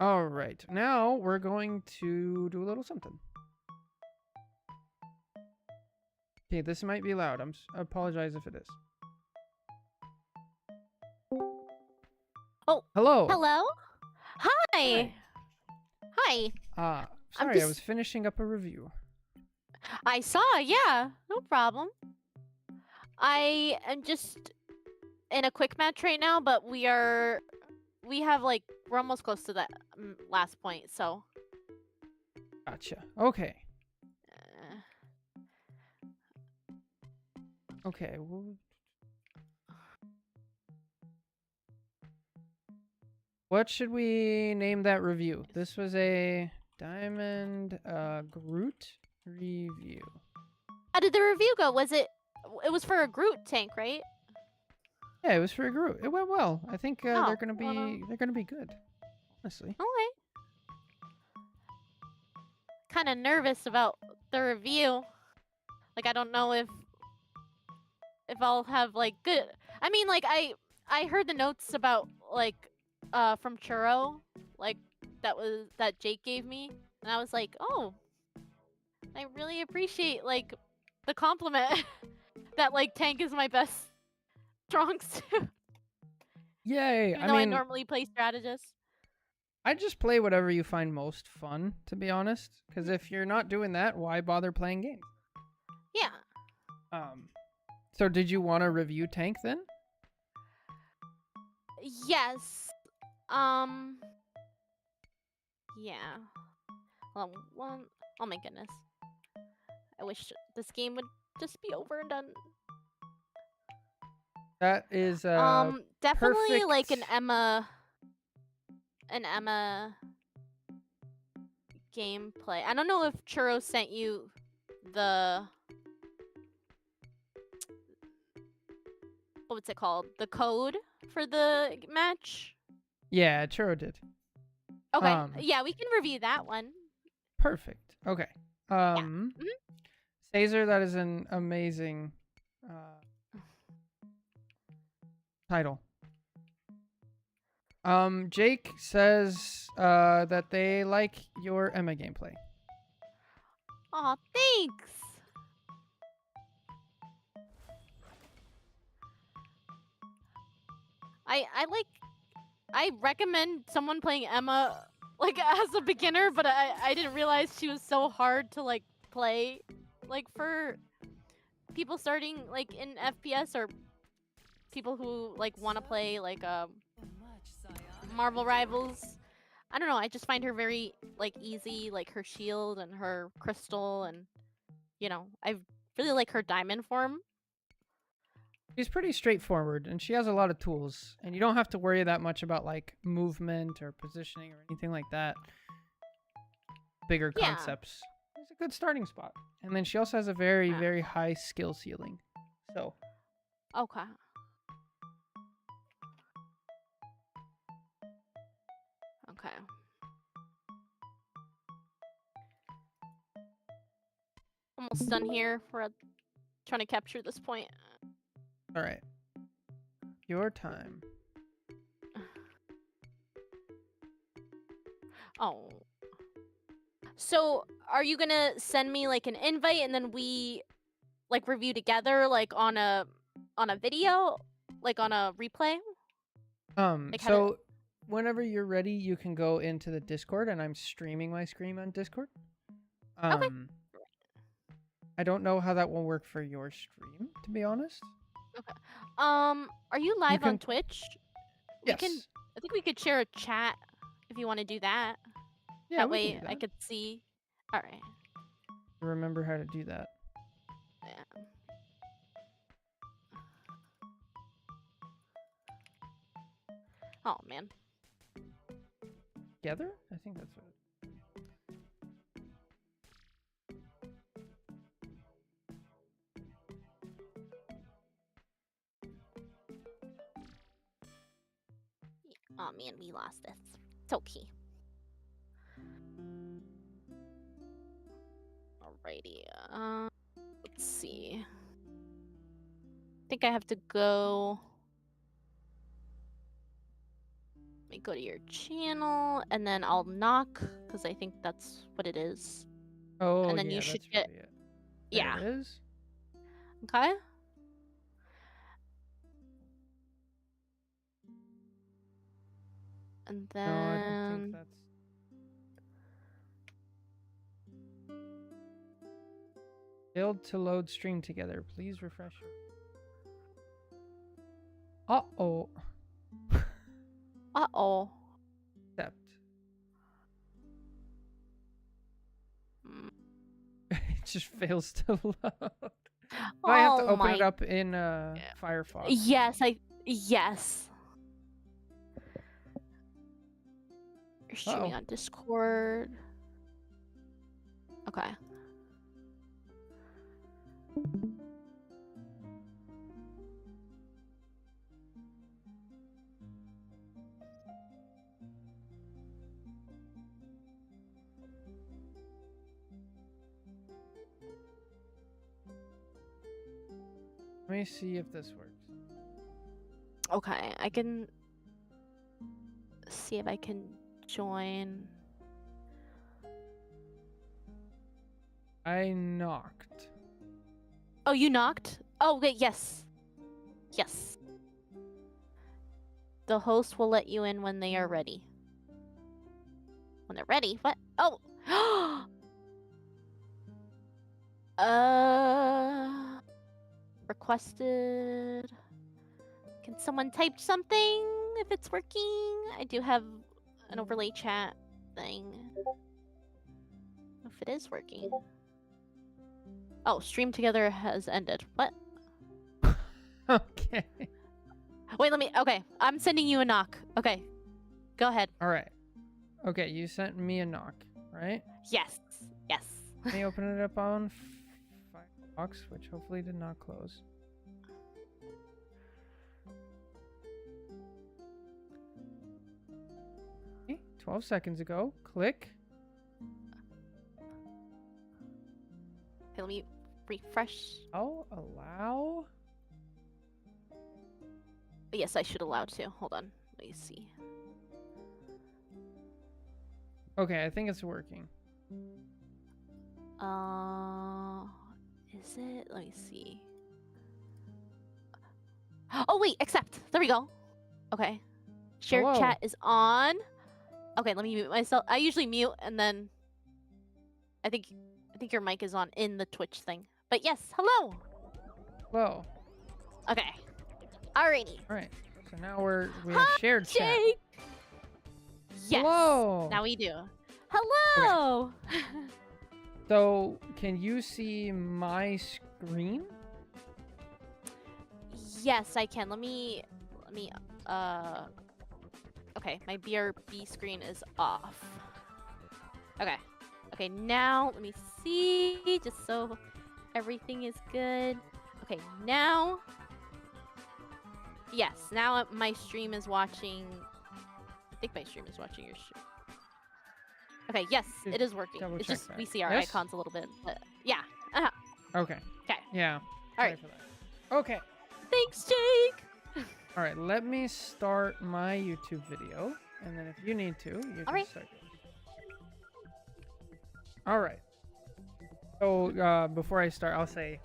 All right. Now we're going to do a little something. Okay, this might be loud. I apologize if it is. Oh, hello. Hello? Hi. Hi. Sorry, I was finishing up a review. I saw, yeah. No problem. I am just in a quick match right now, but we're almost close to that last point, so. Gotcha. Okay. Okay. What should we name that review? This was a Diamond Groot review. How did the review go? It was for a Groot tank, right? Yeah, it was for a Groot. It went well. I think they're gonna be good. Honestly. Okay. Kind of nervous about the review. Like, I don't know if I'll have like good. I mean, like I heard the notes about like from Churro, like that Jake gave me, and I was like, oh, I really appreciate like the compliment that like tank is my best strong suit. Yay! Even though I normally play strategist. I just play whatever you find most fun, to be honest. Because if you're not doing that, why bother playing games? Yeah. So did you want to review tank then? Yes. Yeah. Oh my goodness. I wish this game would just be over and done. That is definitely perfect... like an Emma gameplay. I don't know if Churro sent you the what's it called? The code for the match? Yeah, Churro did. Okay. Yeah, we can review that one. Perfect. Okay. Yeah. Mhm. Caesar, that is an amazing title. Jake says that they like your Emma gameplay. Aw, thanks. I recommend someone playing Emma like as a beginner, but I didn't realize she was so hard to like play like for people starting like in FPS or people who like want to play like Marvel Rivals. I don't know, I just find her very like easy, like her shield and her crystal, and you know, I really like her diamond form. She's pretty straightforward, and she has a lot of tools, and you don't have to worry that much about like movement or positioning or anything like that. Bigger Yeah. concepts. It's a good starting spot. And then she also has a very, Yeah. very high skill ceiling. So, Okay. Okay. Almost done here. We're trying to capture this point. all right. Your time. Oh. So, are you gonna send me like an invite and then we like review together like on a video? Like on a replay? Like how So whenever you're ready, you can go into the Discord, and I'm streaming my screen on Discord. Okay. I don't know how that will work for your stream, to be honest. Okay. Are you live on can- Twitch? Yes. I think we could share a chat if you want to do that. Yeah, That we can way do that. I could see. All right. Remember how to do that. Yeah. Oh man. Together? I think that's what. Oh man, we lost this. It's okay. Alrighty. Let's see. I think I have to go. Let me go to your channel, and then I'll knock because I think that's what it is. Oh, And then yeah, you should that's get. probably it. Yeah. There it is. Okay. And then. No, I don't think that's. Failed to load stream together. Please refresh. Uh-oh. Uh-oh. Accept. Mm. It just fails to load. I have to open it my- up in Firefox. Yes, yes. You're streaming Uh-oh. on Discord. Okay. Let me see if this works. Okay, I can see if I can join. I knocked. Oh, you knocked? Oh, wait, yes. Yes. The host will let you in when they are ready. When they're ready? What? Oh! Requested. Can someone type something if it's working? I do have an overlay chat thing. If it is working. Oh, stream together has ended. What? Okay. Wait, okay, I'm sending you a knock. Okay, go ahead. All right. Okay, you sent me a knock, right? Yes, yes. Let me open it up on Firefox, which hopefully did not close. Okay, 12 seconds ago. Click. Okay, let me refresh. Oh, allow. Yes, I should allow to. Hold on. Let me see. Okay, I think it's working. Is it? Let me see. Oh wait, accept. There we go. Okay. Shared Hello. chat is on. Okay, let me mute myself. I usually mute and then I think your mic is on in the Twitch thing. But yes, hello. Whoa. Okay. Alrighty. All right. So now we have shared chat. Jake. Yes. Hello. Now we do. Hello. So, can you see my screen? Yes, I can. Let me okay, my BRB screen is off. Okay. Okay, now let me see just so everything is good. Okay, now yes, now my stream is watching. I think my stream is watching your stream. Okay, yes, Just it is working. double It's check just that. we see our Yes? icons a little bit, but yeah. Okay. Okay. Yeah. All right. Sorry for that. Okay. Thanks, Jake. All right. Let me start my YouTube video, and then if you need to, you can right. start yours. All right. So before I start, I'll say,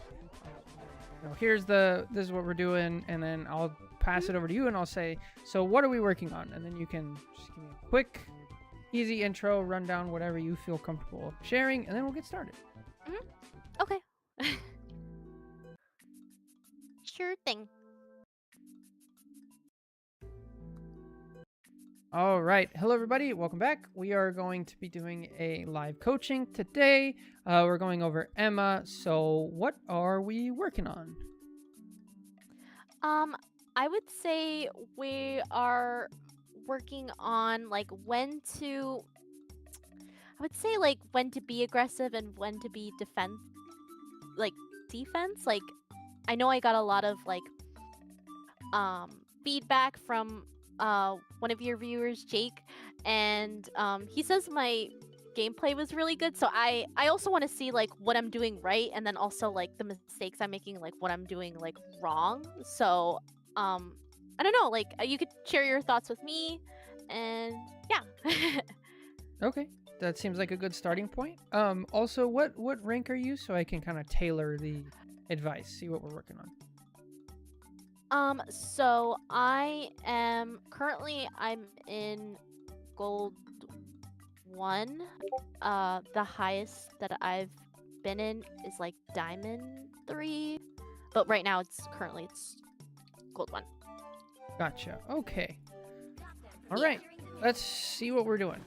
this is what we're doing, and then I'll pass it over to you, and I'll say, so what are we working on? And then you can just give me a quick, easy intro, rundown, whatever you feel comfortable sharing, and then we'll get started. Okay. Sure thing. All right. Hello, everybody. Welcome back. We are going to be doing a live coaching today. We're going over Emma. So what are we working on? I would say we are working on like when to be aggressive and when to be defense. Like I know I got a lot of like feedback from one of your viewers, Jake, and he says my gameplay was really good, so I also want to see like what I'm doing right, and then also like the mistakes I'm making, like what I'm doing like wrong. So I don't know, like you could share your thoughts with me, and yeah. Okay. That seems like a good starting point. Also, what rank are you, so I can kind of tailor the advice, see what we're working on. So I'm in gold 1. The highest that I've been in is like diamond 3, but right now it's gold 1. Gotcha. Okay. All Yeah. right. Let's see what we're doing.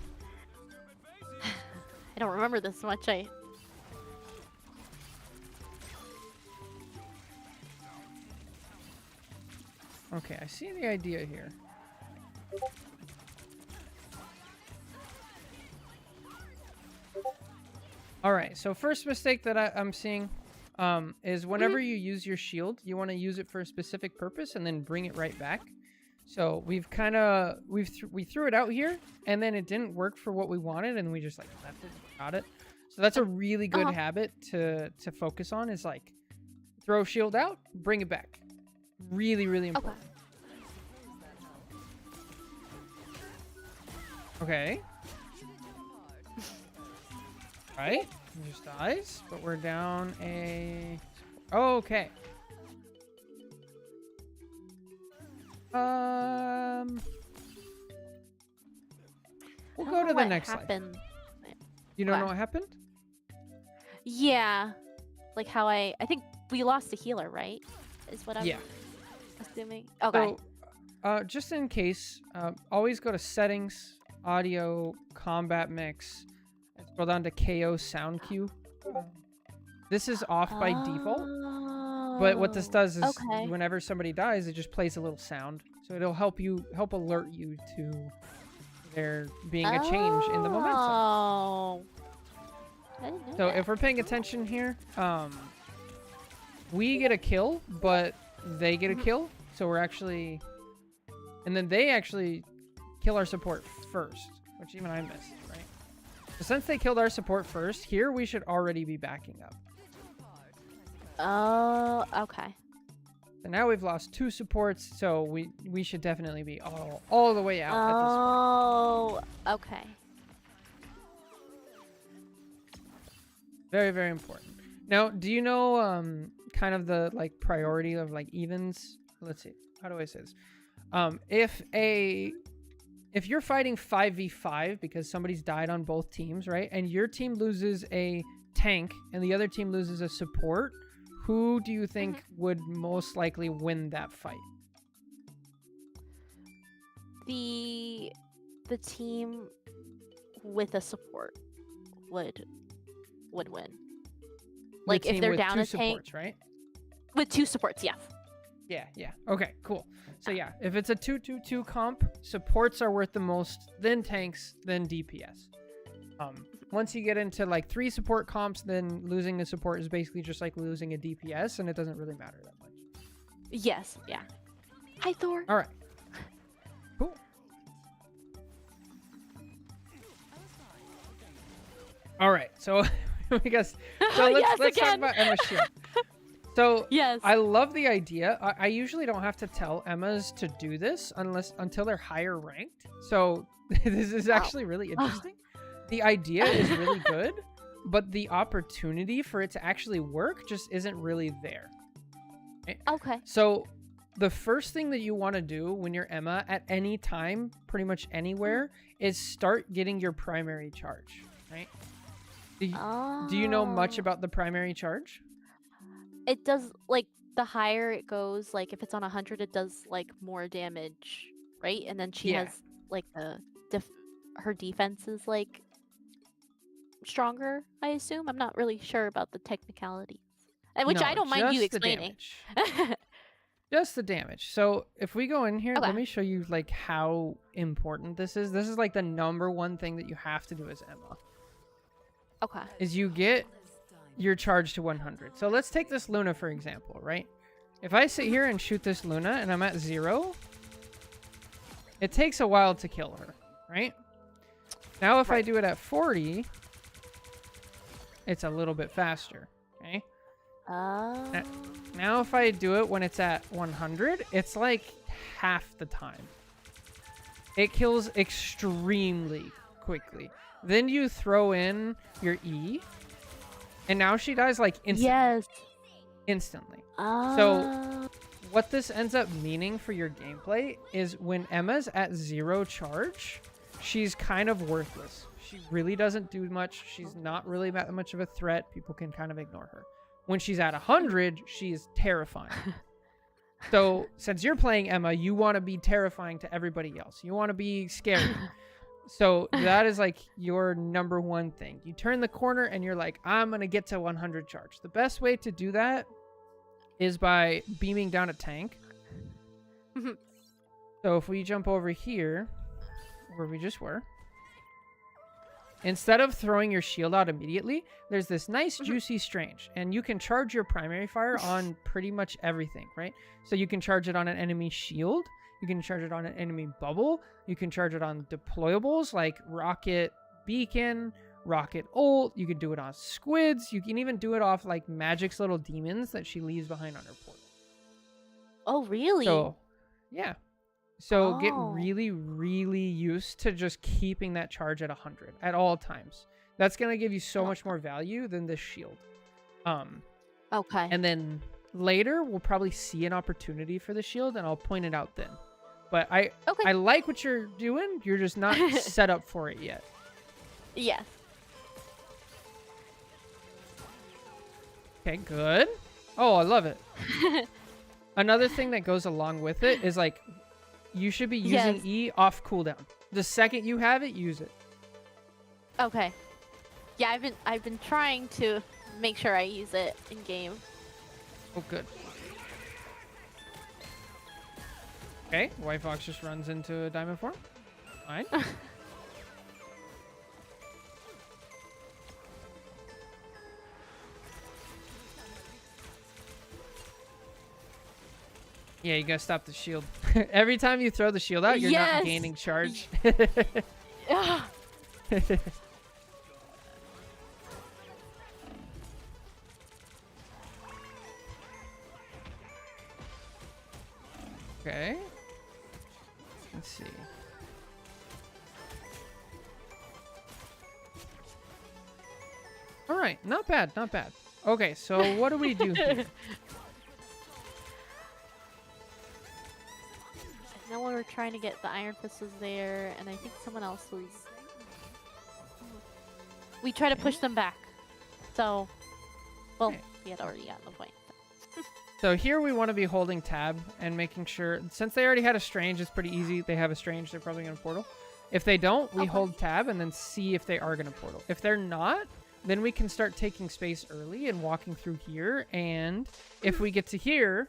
I don't remember this much. Okay, I see the idea here. All right, so first mistake that I'm seeing is whenever you use your shield, you want to use it for a specific purpose and then bring it right back. So we threw it out here, and then it didn't work for what we wanted, and we just like left it, got it. So that's a really good habit to focus on, is like throw shield out, bring it back. Really, really important. Okay. Right? He just dies, but we're down a... Okay. We'll go to the next slide. You don't know what happened? Yeah. Like how I think we lost a healer, right? Is what I'm assuming. Okay. So, just in case, always go to settings, audio, combat mix, and scroll down to KO sound cue. This is off by default, but what this does is whenever somebody dies, it just plays a little sound. So it'll help alert you to there being a change in the momentum. Oh. So if we're paying attention here, we get a kill, but they get a kill. So we're actually... And then they actually kill our support first. which even I missed, right? So since they killed our support first, here we should already be backing up. Oh, okay. So now we've lost 2 supports, so we should definitely be all the way out at this point. Oh, okay. Very, very important. Now, do you know kind of the like priority of like evens? Let's see. How do I say this? If you're fighting 5v5 because somebody's died on both teams, right? And your team loses a tank and the other team loses a support, who do you think would most likely win that fight? The team with a support would win. Like if they're down a tank supports, right? with 2 supports, yes. Yeah. Okay, cool. So yeah, if it's a 2-2-2 comp, supports are worth the most, then tanks, then DPS. Once you get into like 3 support comps, then losing a support is basically just like losing a DPS, and it doesn't really matter that much. Yes, yeah. Hi, Thor. All right. Cool. All right, so we guess. So let's talk about Emma's shield. So Yes. I love the idea. I usually don't have to tell Emmas to do this until they're higher ranked. So this is actually really interesting. The idea is really good, but the opportunity for it to actually work just isn't really there. Right? Okay. So the first thing that you want to do when you're Emma at any time, pretty much anywhere, is start getting your primary charge, right? Do you know much about the primary charge? It does, like, the higher it goes, like, if it's on 100, it does, like, more damage, right? And then she Yeah. has, like, her defense is, like, stronger, I assume. I'm not really sure about the technicalities. And which No, I don't mind you just the explaining. damage. Just the damage. So if we go in here, Okay. let me show you like how important this is. This is like the #1 thing that you have to do as Emma. Okay. Is you get your charge to 100. So let's take this Luna for example, right? If I sit here and shoot this Luna and I'm at 0, it takes a while to kill her, right? Now if I do it at 40, it's a little bit faster, okay? Oh. Now if I do it when it's at 100, it's like half the time. It kills extremely quickly. Then you throw in your E, and now she dies like Yes. instantly. Oh. What this ends up meaning for your gameplay is when Emma's at 0 charge, she's kind of worthless. She really doesn't do much. She's not really that much of a threat. People can kind of ignore her. When she's at 100, she is terrifying. So since you're playing Emma, you want to be terrifying to everybody else. You want to be scary. So that is like your #1 thing. You turn the corner and you're like, I'm going to get to 100 charge. The best way to do that is by beaming down a tank. So if we jump over here, where we just were, instead of throwing your shield out immediately, there's this nice juicy strange, and you can charge your primary fire on pretty much everything, right? So you can charge it on an enemy shield, you can charge it on an enemy bubble, you can charge it on deployables like rocket beacon, rocket ult, you can do it on squids, you can even do it off like Magic's little demons that she leaves behind on her portal. Oh, really? So yeah, so get Oh. really, really used to just keeping that charge at 100 at all times. That's going to give you so much more value than this shield. Okay. And then later, we'll probably see an opportunity for the shield, and I'll point it out then. But I like what you're doing. You're just not set up for it yet. Yes. Okay, good. Oh, I love it. Another thing that goes along with it is like, you should be using Yes. E off cooldown. The second you have it, use it. Okay. Yeah, I've been trying to make sure I use it in game. Oh, good. Okay, White Fox just runs into a diamond form. Fine. Yeah, you gotta stop the shield. Every time you throw the shield out, you're not Yes. gaining charge. Ugh. Okay. Let's see. All right, not bad, not bad. Okay, so what do we do here? Now we were trying to get the Iron Fist was there, and I think someone else was. We try to push them back. So, well, Okay. we had already gotten the point. So here we want to be holding tab and making sure, since they already had a strange, it's pretty easy. They have a strange, they're probably going to portal. If they don't, we Okay. hold tab and then see if they are going to portal. If they're not, then we can start taking space early and walking through here. And if we get to here,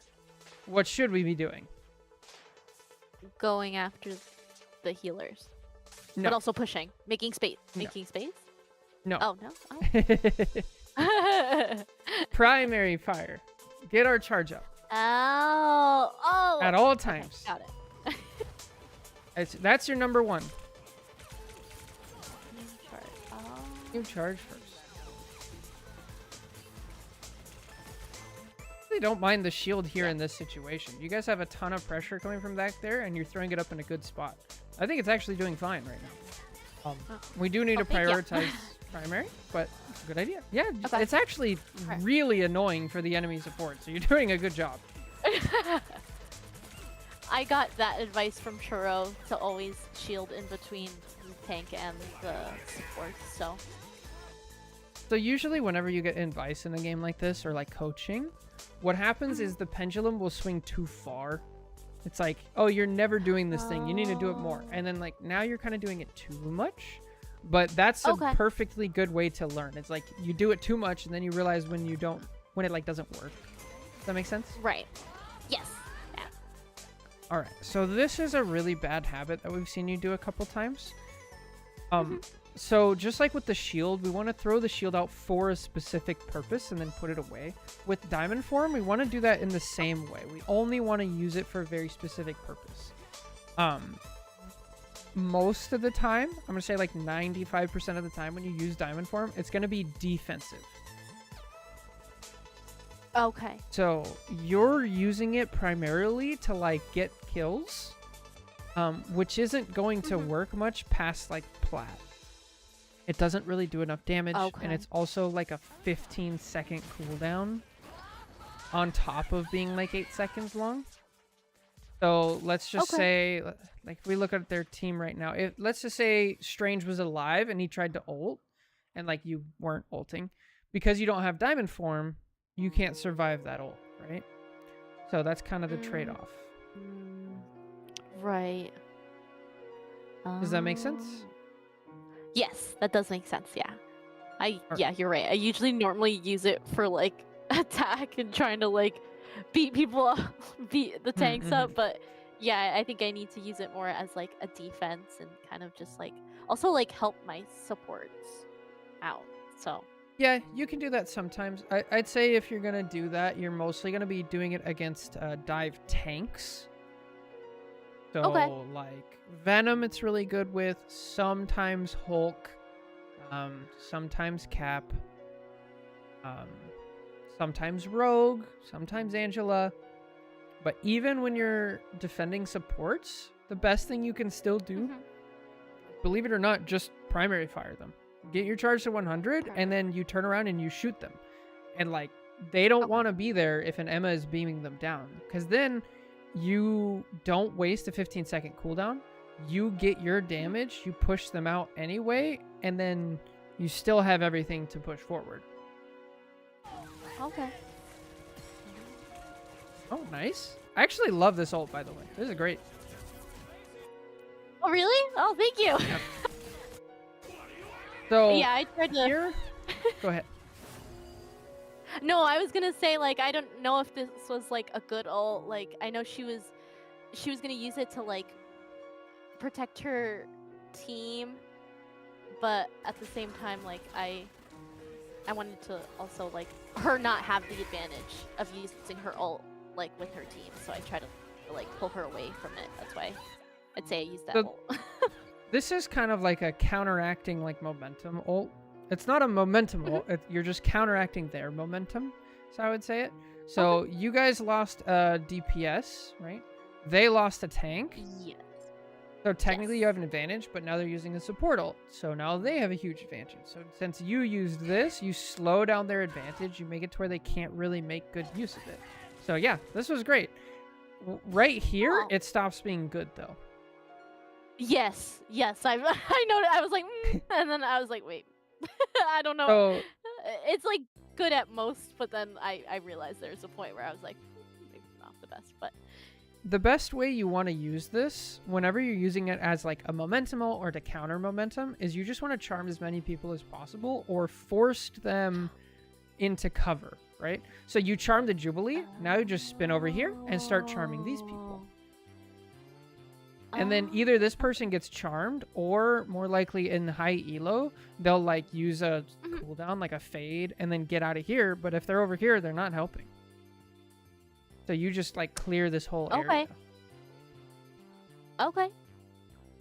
what should we be doing? Going after the healers, No. but also pushing, making space, No. making space. No. Oh no. Oh. Primary fire. Get our charge up Oh. at all Okay, times. got it. That's your number one. Oh. You charge first. They don't mind the shield here in this situation. You guys have a ton of pressure coming from back there, and you're throwing it up in a good spot. I think it's actually doing fine right now. We do need to thank you. prioritize primary, but it's a good idea. Yeah, Okay. it's actually Alright. really annoying for the enemy support, so you're doing a good job. I got that advice from Churro to always shield in between the tank and the support. So So usually whenever you get advice in a game like this, or like coaching, what happens is the pendulum will swing too far. It's like, oh, you're never doing this thing. You need to do it more. And then like now you're kind of doing it too much. But that's a Okay. perfectly good way to learn. It's like you do it too much and then you realize when it like doesn't work. Does that make sense? right. Yes. Yeah. All right. So this is a really bad habit that we've seen you do a couple times. So just like with the shield, we want to throw the shield out for a specific purpose and then put it away. With diamond form, we want to do that in the same way. We only want to use it for a very specific purpose. Most of the time, I'm going to say like 95% of the time when you use diamond form, it's going to be defensive. Okay. So you're using it primarily to like get kills, which isn't going to work much past like plat. It doesn't really do enough damage, and Okay. it's also like a 15-second cooldown on top of being like 8 seconds long. So let's just say, like if we look at their team right now, let's just say Strange was alive and he tried to ult, and like you weren't ulting, because you don't have diamond form, you can't survive that ult, right? So that's kind of the trade-off. Right. Does that make sense? Yes, that does make sense. Yeah. Alright. Yeah, you're right. I usually normally use it for like attack and trying to like beat people up, beat the tanks up, but yeah, I think I need to use it more as like a defense and kind of just like also like help my supports out. So Yeah, you can do that sometimes. I'd say if you're going to do that, you're mostly going to be doing it against dive tanks. So, like, Venom, it's really good with. Sometimes Hulk. Sometimes Cap. Sometimes Rogue. Sometimes Angela. But even when you're defending supports, the best thing you can still do, believe it or not, just primary fire them. Get your charge to 100, and then you turn around and you shoot them. And, like, they don't want to be there if an Emma is beaming them down. Because then you don't waste a 15-second cooldown. You get your damage, you push them out anyway, and then you still have everything to push forward. okay. Oh, nice. I actually love this ult, by the way. This is great. Oh really? Oh, thank you. So, Yeah, I tried to. here... Go ahead. No, I was gonna say like I don't know if this was like a good ult. Like I know she was gonna use it to like protect her team, but at the same time like I wanted to also like her not have the advantage of using her ult like with her team. So I try to like pull her away from it. That's why I'd say I used that So- ult. This is kind of like a counteracting like momentum ult. It's not a momentum ult. You're just counteracting their momentum. So I would say it. So you guys lost a DPS, right? They lost a tank. Yes. So technically you have an advantage, but now they're using a support ult. So now they have a huge advantage. So since you used this, you slow down their advantage. You make it to where they can't really make good use of it. So yeah, this was great. Right here, it stops being good though. Yes. I know. I was like, and then I was like, wait, I don't know. So It's like good at most, but then I realized there's a point where I was like, maybe not the best, but. the best way you want to use this, whenever you're using it as like a momentum ult or to counter momentum, is you just want to charm as many people as possible or forced them into cover, right? So you charm the Jubilee, now you just spin over here and start charming these people. And then either this person gets charmed, or more likely in high elo, they'll like use a cooldown, like a fade, and then get out of here. But if they're over here, they're not helping. So you just like clear this whole area. Okay.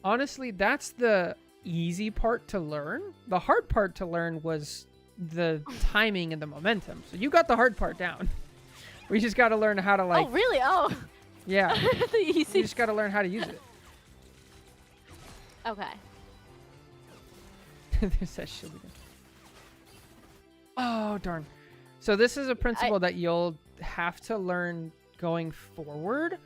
Honestly, that's the easy part to learn. The hard part to learn was the timing and the momentum. So you got the hard part down. We just got to learn how to like... Oh, really? Oh. Yeah. The easy. You just got to learn how to use it. Okay. There's that shit again. Oh, darn. So this is a principle that you'll have to learn going forward,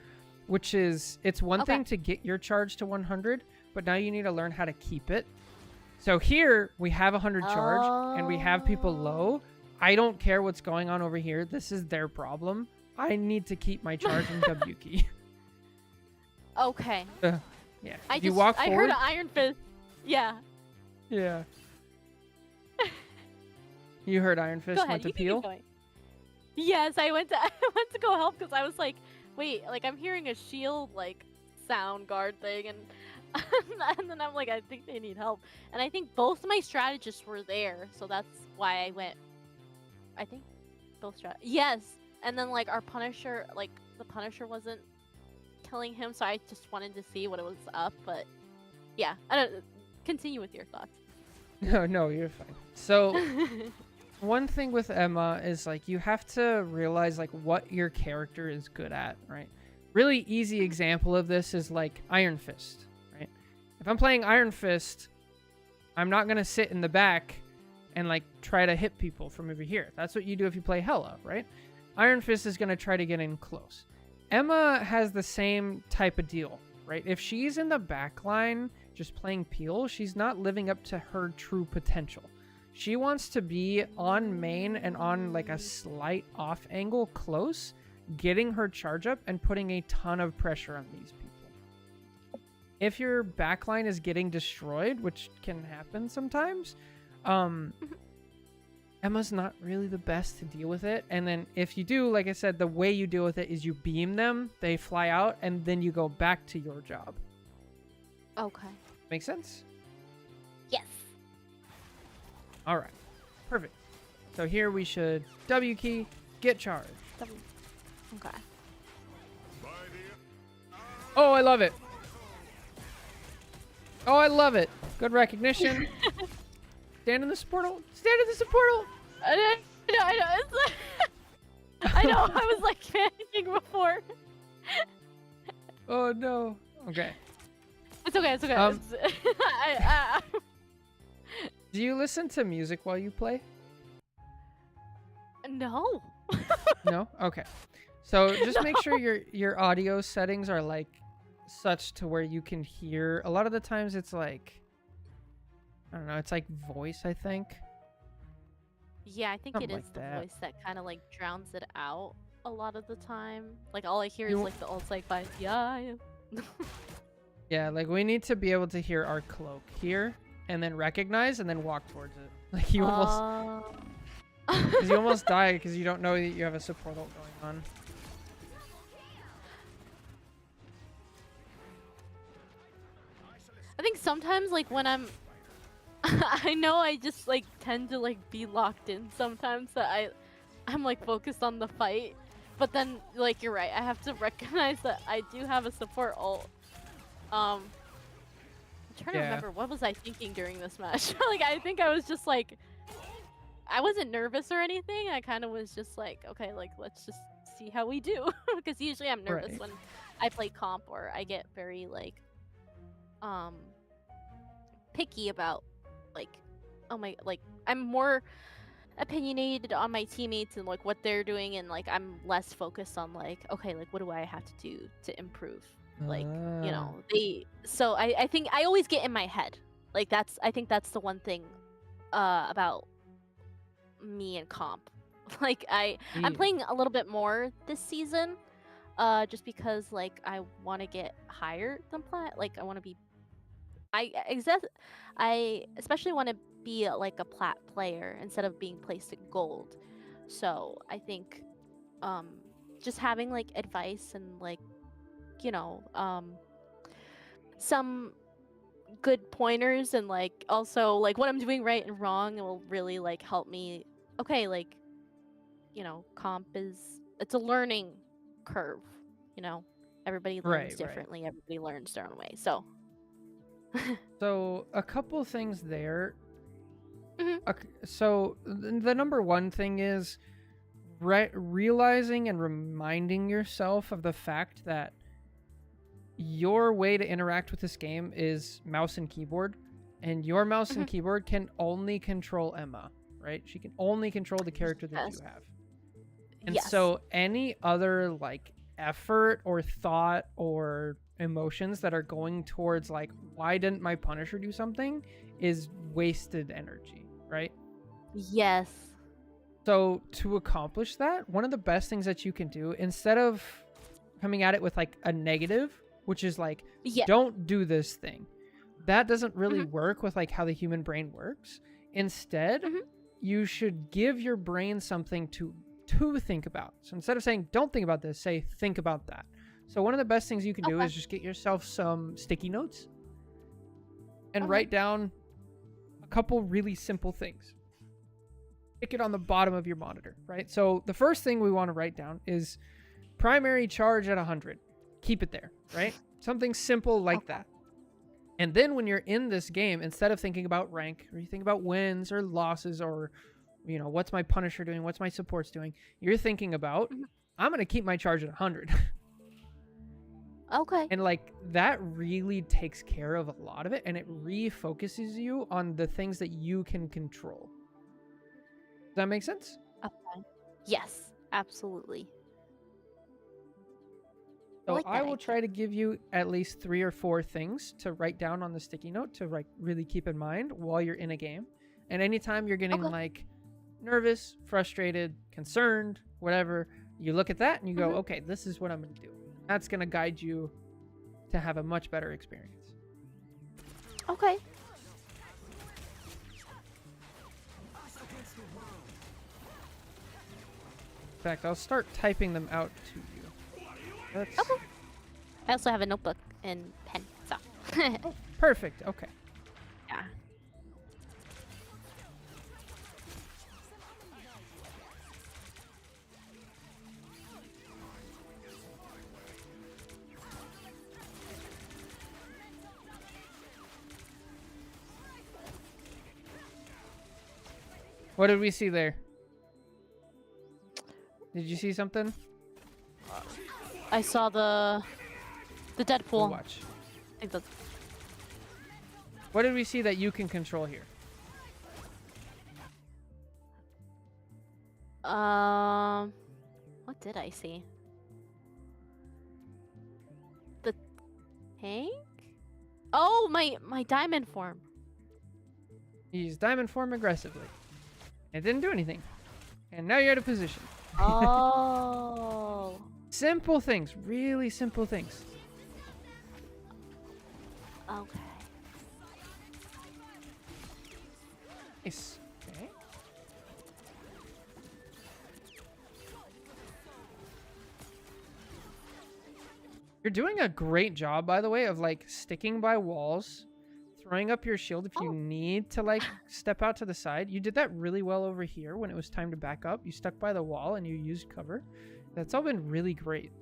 which is, it's one thing to get your charge to 100, but now you need to learn how to keep it. So here we have 100 charge and we have people low. I don't care what's going on over here. This is their problem. I need to keep my charge in W key. Okay. Yeah. I forward, heard an Iron Fist. Yeah. Yeah. You heard Iron Fist Go ahead. went to You can peel? keep going. Yes, I went to go help because I was like, wait, like I'm hearing a shield like sound guard thing, and and then I'm like, I think they need help, and I think both my strategists were there, so that's why I went. I think both yes, and then like our Punisher, like the Punisher wasn't killing him, so I just wanted to see what it was up, but yeah, I don't. Continue with your thoughts. No, you're fine. So one thing with Emma is like you have to realize like what your character is good at, right? Really easy example of this is like Iron Fist, right? If I'm playing Iron Fist, I'm not going to sit in the back and like try to hit people from over here. That's what you do if you play Hela, right? Iron Fist is going to try to get in close. Emma has the same type of deal, right? If she's in the back line just playing Peel, she's not living up to her true potential. She wants to be on main and on like a slight off angle close, getting her charge up and putting a ton of pressure on these people. If your backline is getting destroyed, which can happen sometimes, Emma's not really the best to deal with it. And then if you do, like I said, the way you deal with it is you beam them, they fly out, and then you go back to your job. Okay. Make sense? Yes. All right. Perfect. So here we should W key, get charged. Okay. Oh, I love it. Oh, I love it. Good recognition. Stand in the support ult. Stand in the support ult. I know. I know. I was like panicking before. Oh no. Okay. It's okay. Do you listen to music while you play? No. No? Okay. So just make sure your audio settings are like such to where you can hear. A lot of the times it's like, I don't know, it's like voice, I think. Yeah, I think Something it is like the that. voice that kind of like drowns it out a lot of the time. Like all I hear is like the ults like by Yeah, like we need to be able to hear our cloak here and then recognize and then walk towards it. Like you almost, because you almost die because you don't know that you have a support ult going on. I think sometimes like when I'm I know I just like tend to like be locked in sometimes that I'm like focused on the fight, but then like you're right, I have to recognize that I do have a support ult. I'm trying to Yeah. remember what was I thinking during this match. Like I think I was just like, I wasn't nervous or anything. I kind of was just like, okay, like let's just see how we do, because usually I'm nervous Right. when I play comp, or I get very like um picky about like, oh my, like I'm more opinionated on my teammates and like what they're doing, and like I'm less focused on like, okay, like what do I have to do to improve, like you Ah, know they so I think I always get in my head, like that's, I think that's the one thing about me and comp. Like I'm yeah. playing a little bit more this season, just because like I want to get higher than plat, like I want to be, I especially want to be like a plat player instead of being placed in gold. So I think um just having like advice and like, you know, some good pointers, and like also like what I'm doing right and wrong will really like help me. Okay, like, you know, comp is, it's a learning curve, you know. Everybody learns Right, right. differently, everybody learns their own way. So So a couple things there. Mhm. So the number one thing is realizing and reminding yourself of the fact that your way to interact with this game is mouse and keyboard, and your mouse and Mhm. keyboard can only control Emma, right? She can only control the character that Yes. you have. And Yes. so any other like effort or thought or emotions that are going towards like why didn't my Punisher do something is wasted energy, right? Yes. So to accomplish that, one of the best things that you can do, instead of coming at it with like a negative, which is like Yeah. don't do this thing, that doesn't really Mhm. work with like how the human brain works. Instead, Mhm. you should give your brain something to think about. So instead of saying don't think about this, say think about that. So one of the best things you can do Okay. is just get yourself some sticky notes and Okay. write down a couple really simple things. Stick it on the bottom of your monitor, right? So the first thing we want to write down is primary charge at 100. Keep it there, right? Something simple like Okay. that. And then when you're in this game, instead of thinking about rank, or you think about wins or losses, or, you know, what's my Punisher doing, what's my supports doing, you're thinking about, Mhm. I'm going to keep my charge at 100. Okay. And like that really takes care of a lot of it, and it refocuses you on the things that you can control. Does that make sense? Okay. Yes, absolutely. I So like I that will idea. try to give you at least 3 or 4 things to write down on the sticky note to like really keep in mind while you're in a game. And anytime you're getting Okay. like nervous, frustrated, concerned, whatever, you look at that and you go, Mhm. okay, this is what I'm going to do. That's going to guide you to have a much better experience. Okay. In fact, I'll start typing them out to you. Let's... Okay. I also have a notebook and pen. So. Perfect. Okay. Yeah. What did we see there? Did you see something? I saw the We'll Deadpool. watch. I think that's What did we see that you can control here? what did I see? The tank? Oh, my diamond form. Use diamond form aggressively. It didn't do anything. And now you're out of position. Oh. Simple things. Really simple things. Okay. Nice. Okay. You're doing a great job, by the way, of like sticking by walls, throwing up your shield if you Oh. need to like step out to the side. You did that really well over here when it was time to back up. You stuck by the wall and you used cover. That's all been really great.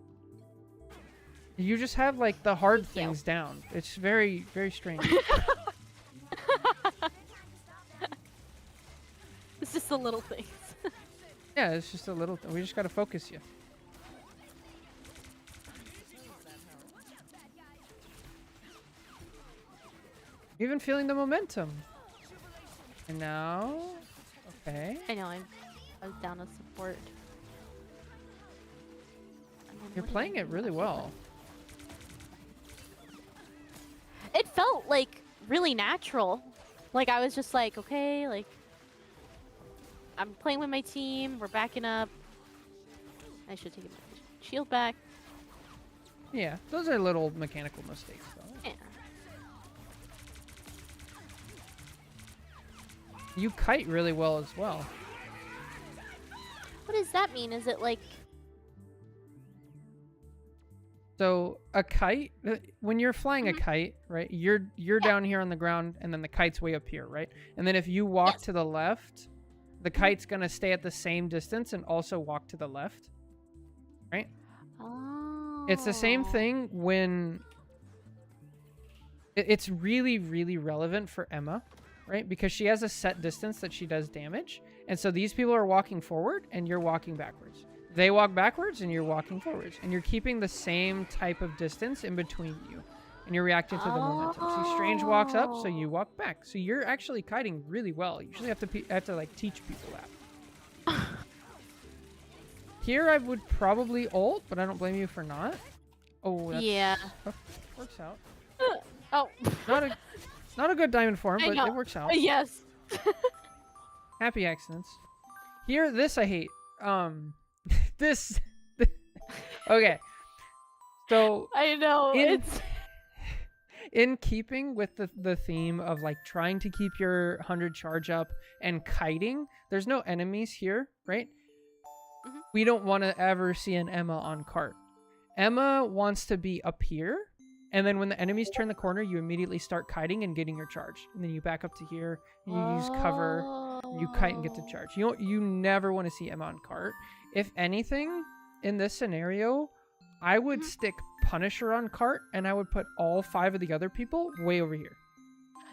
You just have like the hard Thank you. things down. It's very, very strange. It's just the little things. Yeah, it's just a little. We just gotta focus you. Even feeling the momentum. And now, okay. I know, I was down as support. And then You're what did I playing it do really after well. that? It felt like really natural. Like I was just like, okay, like I'm playing with my team. We're backing up. I should take my shield back. Yeah, those are little mechanical mistakes, though. Yeah. You kite really well as well. What does that mean? Is it like? So a kite, when you're flying a Mhm. kite, right? You're down here on the ground, and then the kite's way up here, right? And then if you walk Yes. to the left, the kite's gonna stay at the same distance and also walk to the left, right? Oh. It's the same thing when it's really, really relevant for Emma, right? Because she has a set distance that she does damage. And so these people are walking forward and you're walking backwards. They walk backwards and you're walking forwards. And you're keeping the same type of distance in between you. And you're reacting to the momentum. See, Strange walks up, so you walk back. So you're actually kiting really well. You usually have to like teach people that. Here I would probably ult, but I don't blame you for not. Oh, that's, Yeah. works out. Oh. Not a good diamond form, I but know. it works out. Yes. Happy accidents. Here, this I hate. This. Okay. So I know. It's. in keeping with the theme of like trying to keep your 100 charge up and kiting, there's no enemies here, right? Mhm. We don't want to ever see an Emma on cart. Emma wants to be up here, and then when the enemies turn the corner, you immediately start kiting and getting your charge. And then you back up to here, and you use cover, and you kite and get the charge. You never want to see Emma on cart. If anything, in this scenario, I would stick Punisher on cart, and I would put all 5 of the other people way over here.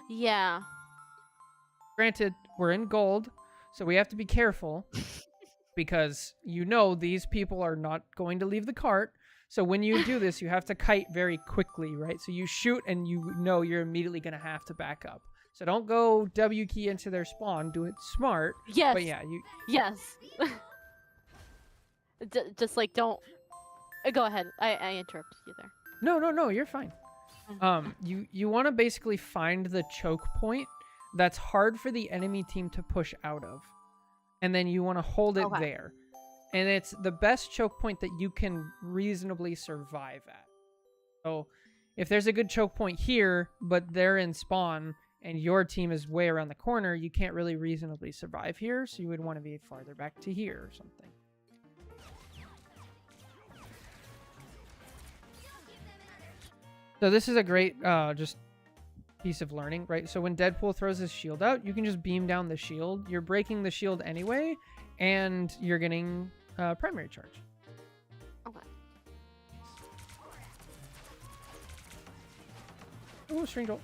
Yeah. Granted, we're in gold, so we have to be careful because these people are not going to leave the cart. So when you do this, you have to kite very quickly, right? So you shoot and you're immediately going to have to back up. So don't go W key into their spawn. Do it smart. Yes. But yeah, Yes. Just like don't. Go ahead. I interrupted you there. No, you're fine. You want to basically find the choke point that's hard for the enemy team to push out of. And then you want to hold it there. And it's the best choke point that you can reasonably survive at. So if there's a good choke point here, but they're in spawn and your team is way around the corner, you can't really reasonably survive here. So you would want to be farther back to here or something. So this is a great just piece of learning, right? So when Deadpool throws his shield out, you can just beam down the shield. You're breaking the shield anyway, and you're getting primary charge. Okay. Oh, strange ult.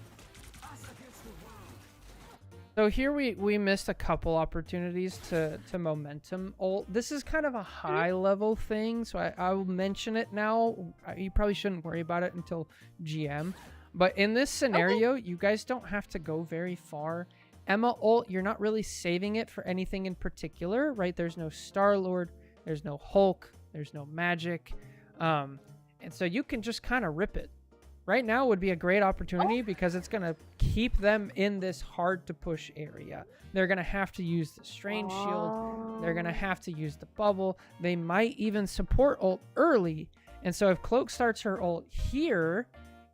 So here we missed a couple opportunities to momentum ult. This is kind of a high level thing, so I will mention it now. You probably shouldn't worry about it until GM. But in this scenario, you guys don't have to go very far. Emma ult, you're not really saving it for anything in particular, right? There's no Star-Lord, there's no Hulk, there's no magic. And so you can just kind of rip it. Right now would be a great opportunity because it's going to keep them in this hard to push area. They're going to have to use the Strange Shield. They're going to have to use the bubble. They might even support ult early. And so if Cloak starts her ult here,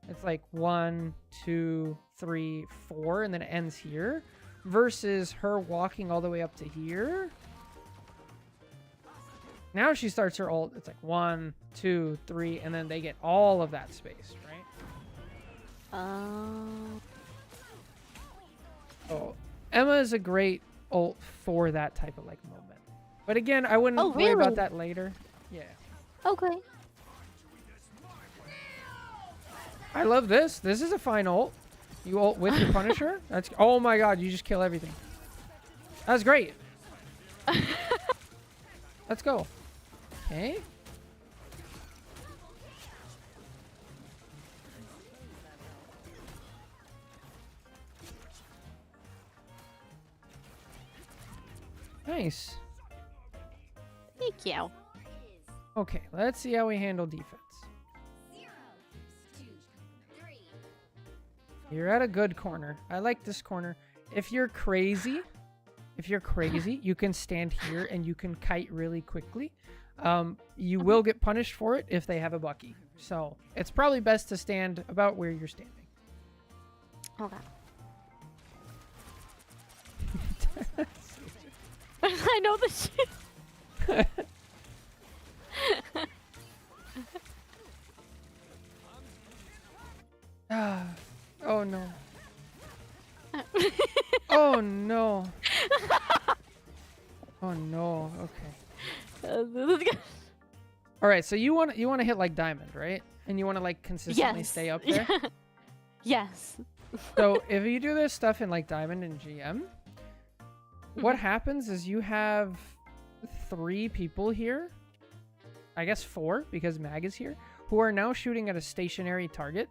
it's like 1, 2, 3, 4, and then it ends here. Versus her walking all the way up to here. Now she starts her ult. It's like 1, 2, 3, and then they get all of that space, right? Oh, Emma is a great ult for that type of like moment. But again, I wouldn't worry about that later. Yeah. Okay. I love this. This is a fine ult. You ult with your Punisher? That's oh my god, you just kill everything. That's great. Let's go. Okay. Nice. Thank you. Okay, let's see how we handle defense. You're at a good corner. I like this corner. If you're crazy, you can stand here and you can kite really quickly. You will get punished for it if they have a Bucky. So it's probably best to stand about where you're standing. Okay. I know the shit. Oh no. Oh no. Oh no. Okay. This is good. All right. So you want to hit like diamond, right? And you want to like consistently stay up there. Yes. So if you do this stuff in like diamond and GM, what happens is you have 3 people here. I guess 4 because Mag is here, who are now shooting at a stationary target.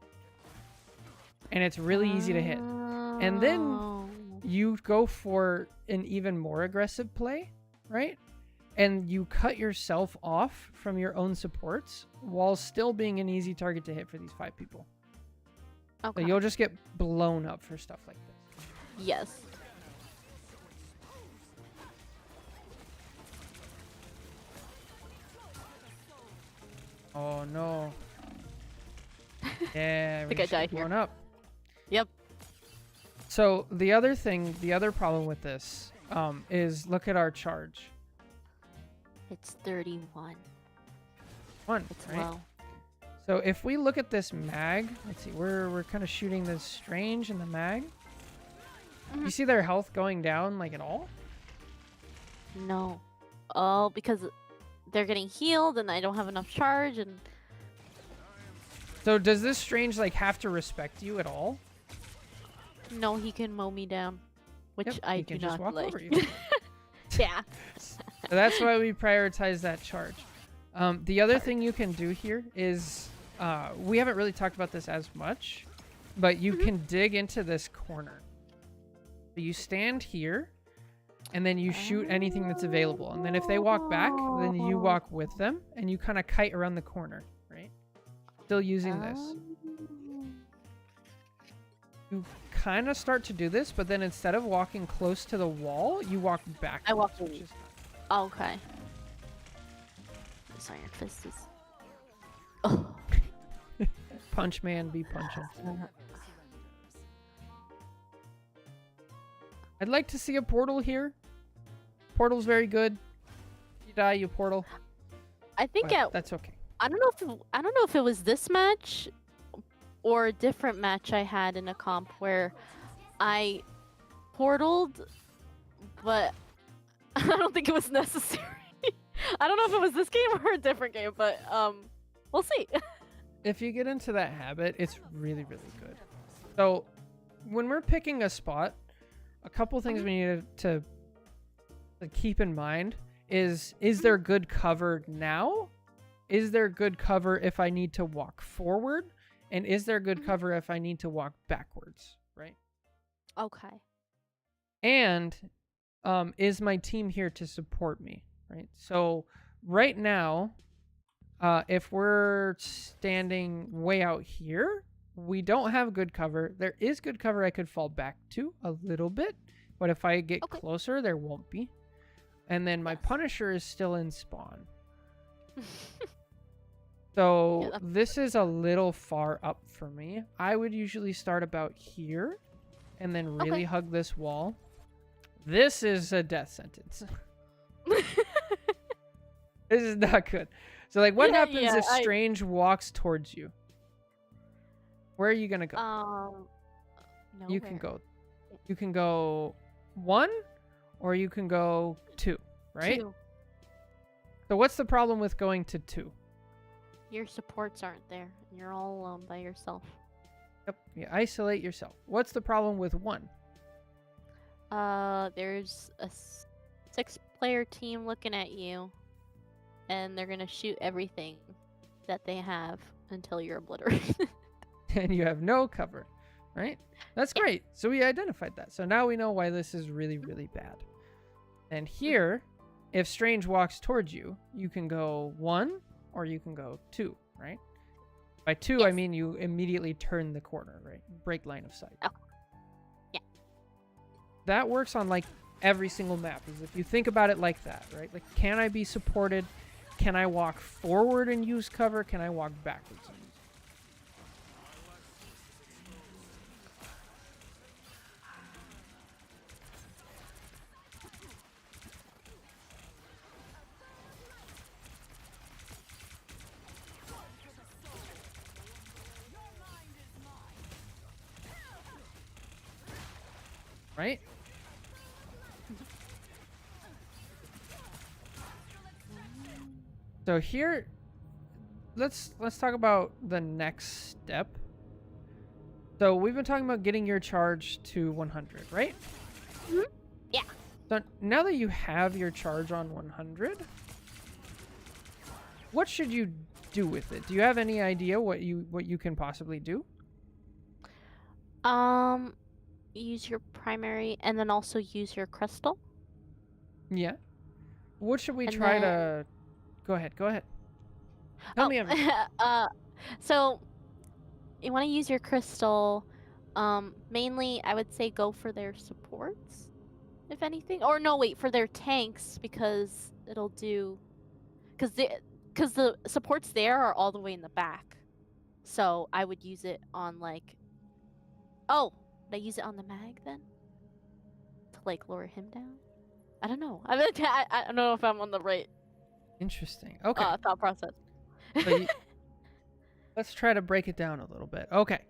And it's really easy to hit. And then you go for an even more aggressive play, right? And you cut yourself off from your own supports while still being an easy target to hit for these 5 people. Okay. So you'll just get blown up for stuff like this. Yes. Oh no. Yeah, I think I died here. blown up. Yep. So the other problem with this is look at our charge. It's 31. It's Right? low. So if we look at this mag, let's see, we're kind of shooting this strange in the mag. You see their health going down like at all? No. Oh, because they're getting healed and I don't have enough charge and So does this strange like have to respect you at all? no, he can mow me down, which Yep, I he do can just not walk like. over you. Yeah. So that's why we prioritize that charge. The other thing you can do here is, we haven't really talked about this as much, but you can dig into this corner. So you stand here, and then you shoot anything that's available. And then if they walk back, then you walk with them, and you kind of kite around the corner, right? Still using this. You kind of start to do this, but then instead of walking close to the wall, you walk back. I walk which is Okay. This Iron Fist is. Oh. punch man be punching. I'd like to see a portal here. Portal's very good. You die, you portal. I think But that's okay. I don't know if it was this match or a different match I had in a comp where I portaled, but I don't think it was necessary. I don't know if it was this game or a different game, but we'll see. If you get into that habit, it's really, really good. So when we're picking a spot, a couple things we need to keep in mind is there good cover now? Is there good cover if I need to walk forward? And is there good cover if I need to walk backwards, right? Okay. And is my team here to support me, right? So right now, if we're standing way out here, we don't have good cover. There is good cover I could fall back to a little bit, but if I get closer, there won't be. And then my Punisher is still in spawn. So this is a little far up for me. I would usually start about here and then really hug this wall. This is a death sentence. This is not good. So like what happens if Strange walks towards you? Where are you going to go? You can go 1 or you can go 2, right? 2. So what's the problem with going to 2? Your supports aren't there. You're all alone by yourself. Yep, you isolate yourself. What's the problem with 1? There's a 6-player team looking at you, and they're gonna shoot everything that they have until you're obliterated. And you have no cover, right? That's great. So we identified that. So now we know why this is really, really bad. And here, if Strange walks towards you, you can go 1 or you can go 2, right? By 2, I Yes. mean you immediately turn the corner, right? Break line of sight. Oh. Yeah. That works on like every single map. Is if you think about it like that, right? Like, can I be supported? Can I walk forward and use cover? Can I walk backwards and use right? So here, let's talk about the next step. So we've been talking about getting your charge to 100, right? Mhm. Yeah. So now that you have your charge on 100, what should you do with it? Do you have any idea what you can possibly do? Use your primary, and then also use your crystal. Yeah. What should we And try then- to? Go ahead. Go ahead. Tell me everything. So you want to use your crystal. Mainly, I would say go for their supports, if anything. Or no, wait, for their tanks, because it'll do. Because the supports there are all the way in the back. So I would use it on like. Oh, did I use it on the mag then? To like lower him down? I don't know. I don't know if I'm on the right Interesting. Okay. thought process. So let's try to break it down a little bit. Okay.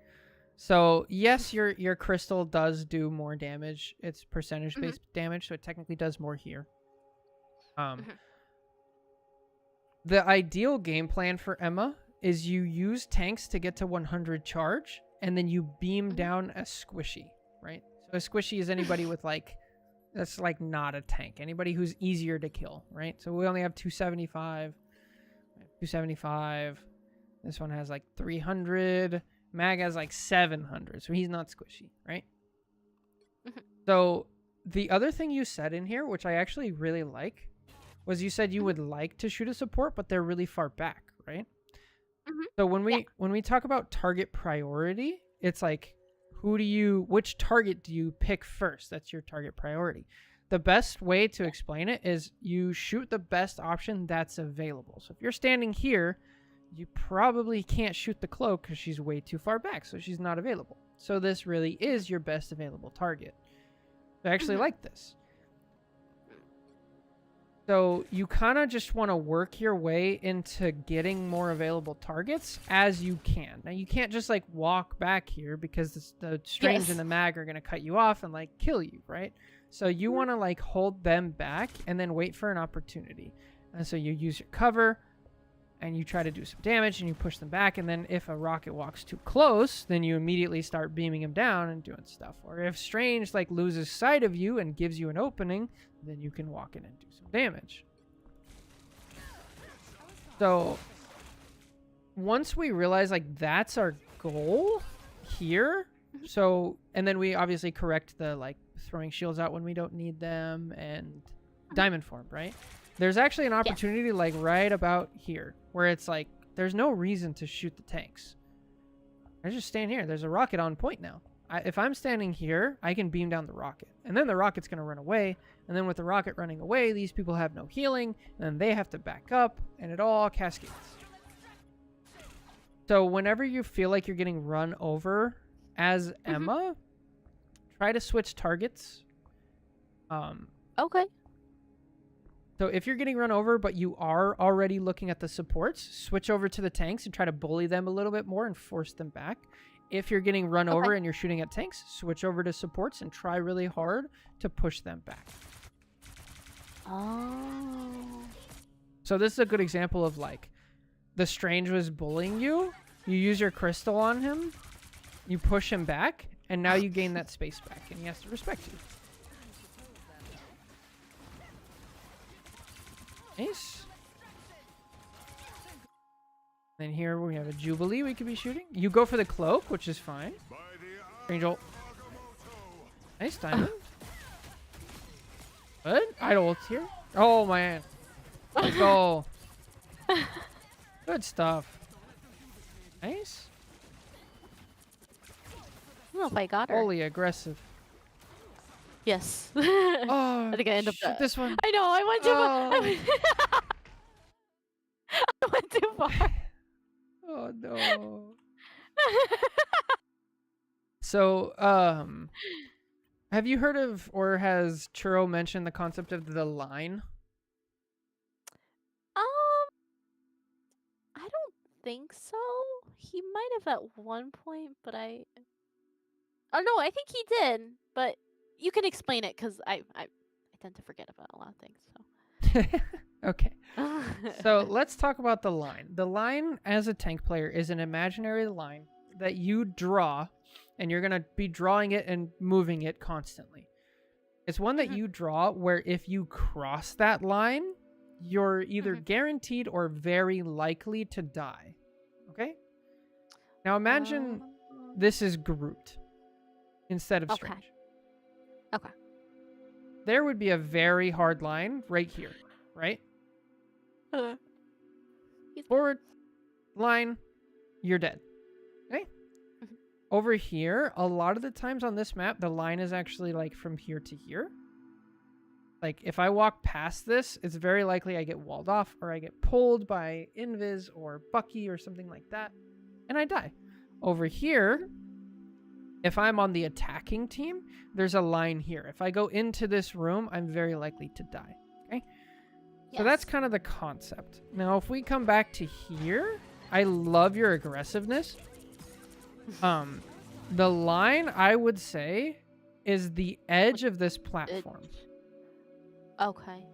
So yes, your crystal does do more damage. It's percentage-based damage, so it technically does more here. The ideal game plan for Emma is you use tanks to get to 100 charge, and then you beam down a squishy, right? So a squishy is anybody with like, that's like not a tank. Anybody who's easier to kill, right? So we only have 275. 275. This one has like 300. Mag has like 700, so he's not squishy, right? So the other thing you said in here, which I actually really like, was you said you would like to shoot a support, but they're really far back, right? So when we talk about target priority, it's like, which target do you pick first? That's your target priority. The best way to explain it is you shoot the best option that's available. So if you're standing here, you probably can't shoot the cloak because she's way too far back, so she's not available. So this really is your best available target. I actually like this. So you kind of just want to work your way into getting more available targets as you can. Now you can't just like walk back here because the Strange and the Mag are going to cut you off and like kill you, right? So you want to like hold them back and then wait for an opportunity. And so you use your cover and you try to do some damage and you push them back. And then if a rocket walks too close, then you immediately start beaming him down and doing stuff. Or if Strange like loses sight of you and gives you an opening, then you can walk in and do some damage. So once we realize like that's our goal here, so, and then we obviously correct the like throwing shields out when we don't need them and diamond form, right? There's actually an opportunity like right about here where it's like there's no reason to shoot the tanks. I just stand here. There's a rocket on point now. If I'm standing here, I can beam down the rocket. And then the rocket's going to run away. And then with the rocket running away, these people have no healing. And then they have to back up. And it all cascades. So whenever you feel like you're getting run over as Emma, try to switch targets. Okay. So if you're getting run over, but you are already looking at the supports, switch over to the tanks and try to bully them a little bit more and force them back. If you're getting run over and you're shooting at tanks, switch over to supports and try really hard to push them back. Oh. So this is a good example of like the Strange was bullying you. You use your crystal on him. You push him back, and now you gain that space back, and he has to respect you. Nice. Then here we have a Jubilee we could be shooting. You go for the cloak, which is fine. Angel. Nice diamond. Good. Idle ult here. Oh, man. Let's go. Good stuff. Nice. I don't know if I got her. Holy aggressive. Yes. Oh, I think I ended up shoot this one. I know. I went too far. Oh. I went too far. Oh no. So, have you heard of, or has Churro mentioned the concept of the line? I don't think so. He might have at one point, but I. Oh no, I think he did. But you can explain it because I tend to forget about a lot of things. So. Okay. So let's talk about the line. The line as a tank player is an imaginary line that you draw, and you're going to be drawing it and moving it constantly. It's one that you draw where if you cross that line, you're either guaranteed or very likely to die. Okay? Now imagine this is Groot instead of Strange. Okay. There would be a very hard line right here, right? Forward line, you're dead. Okay? Over here, a lot of the times on this map, the line is actually like from here to here. Like if I walk past this, it's very likely I get walled off or I get pulled by Invis or Bucky or something like that, and I die. Over here, if I'm on the attacking team, there's a line here. If I go into this room, I'm very likely to die. Okay? So that's kind of the concept. Now, if we come back to here, I love your aggressiveness. The line, I would say, is the edge of this platform. Okay.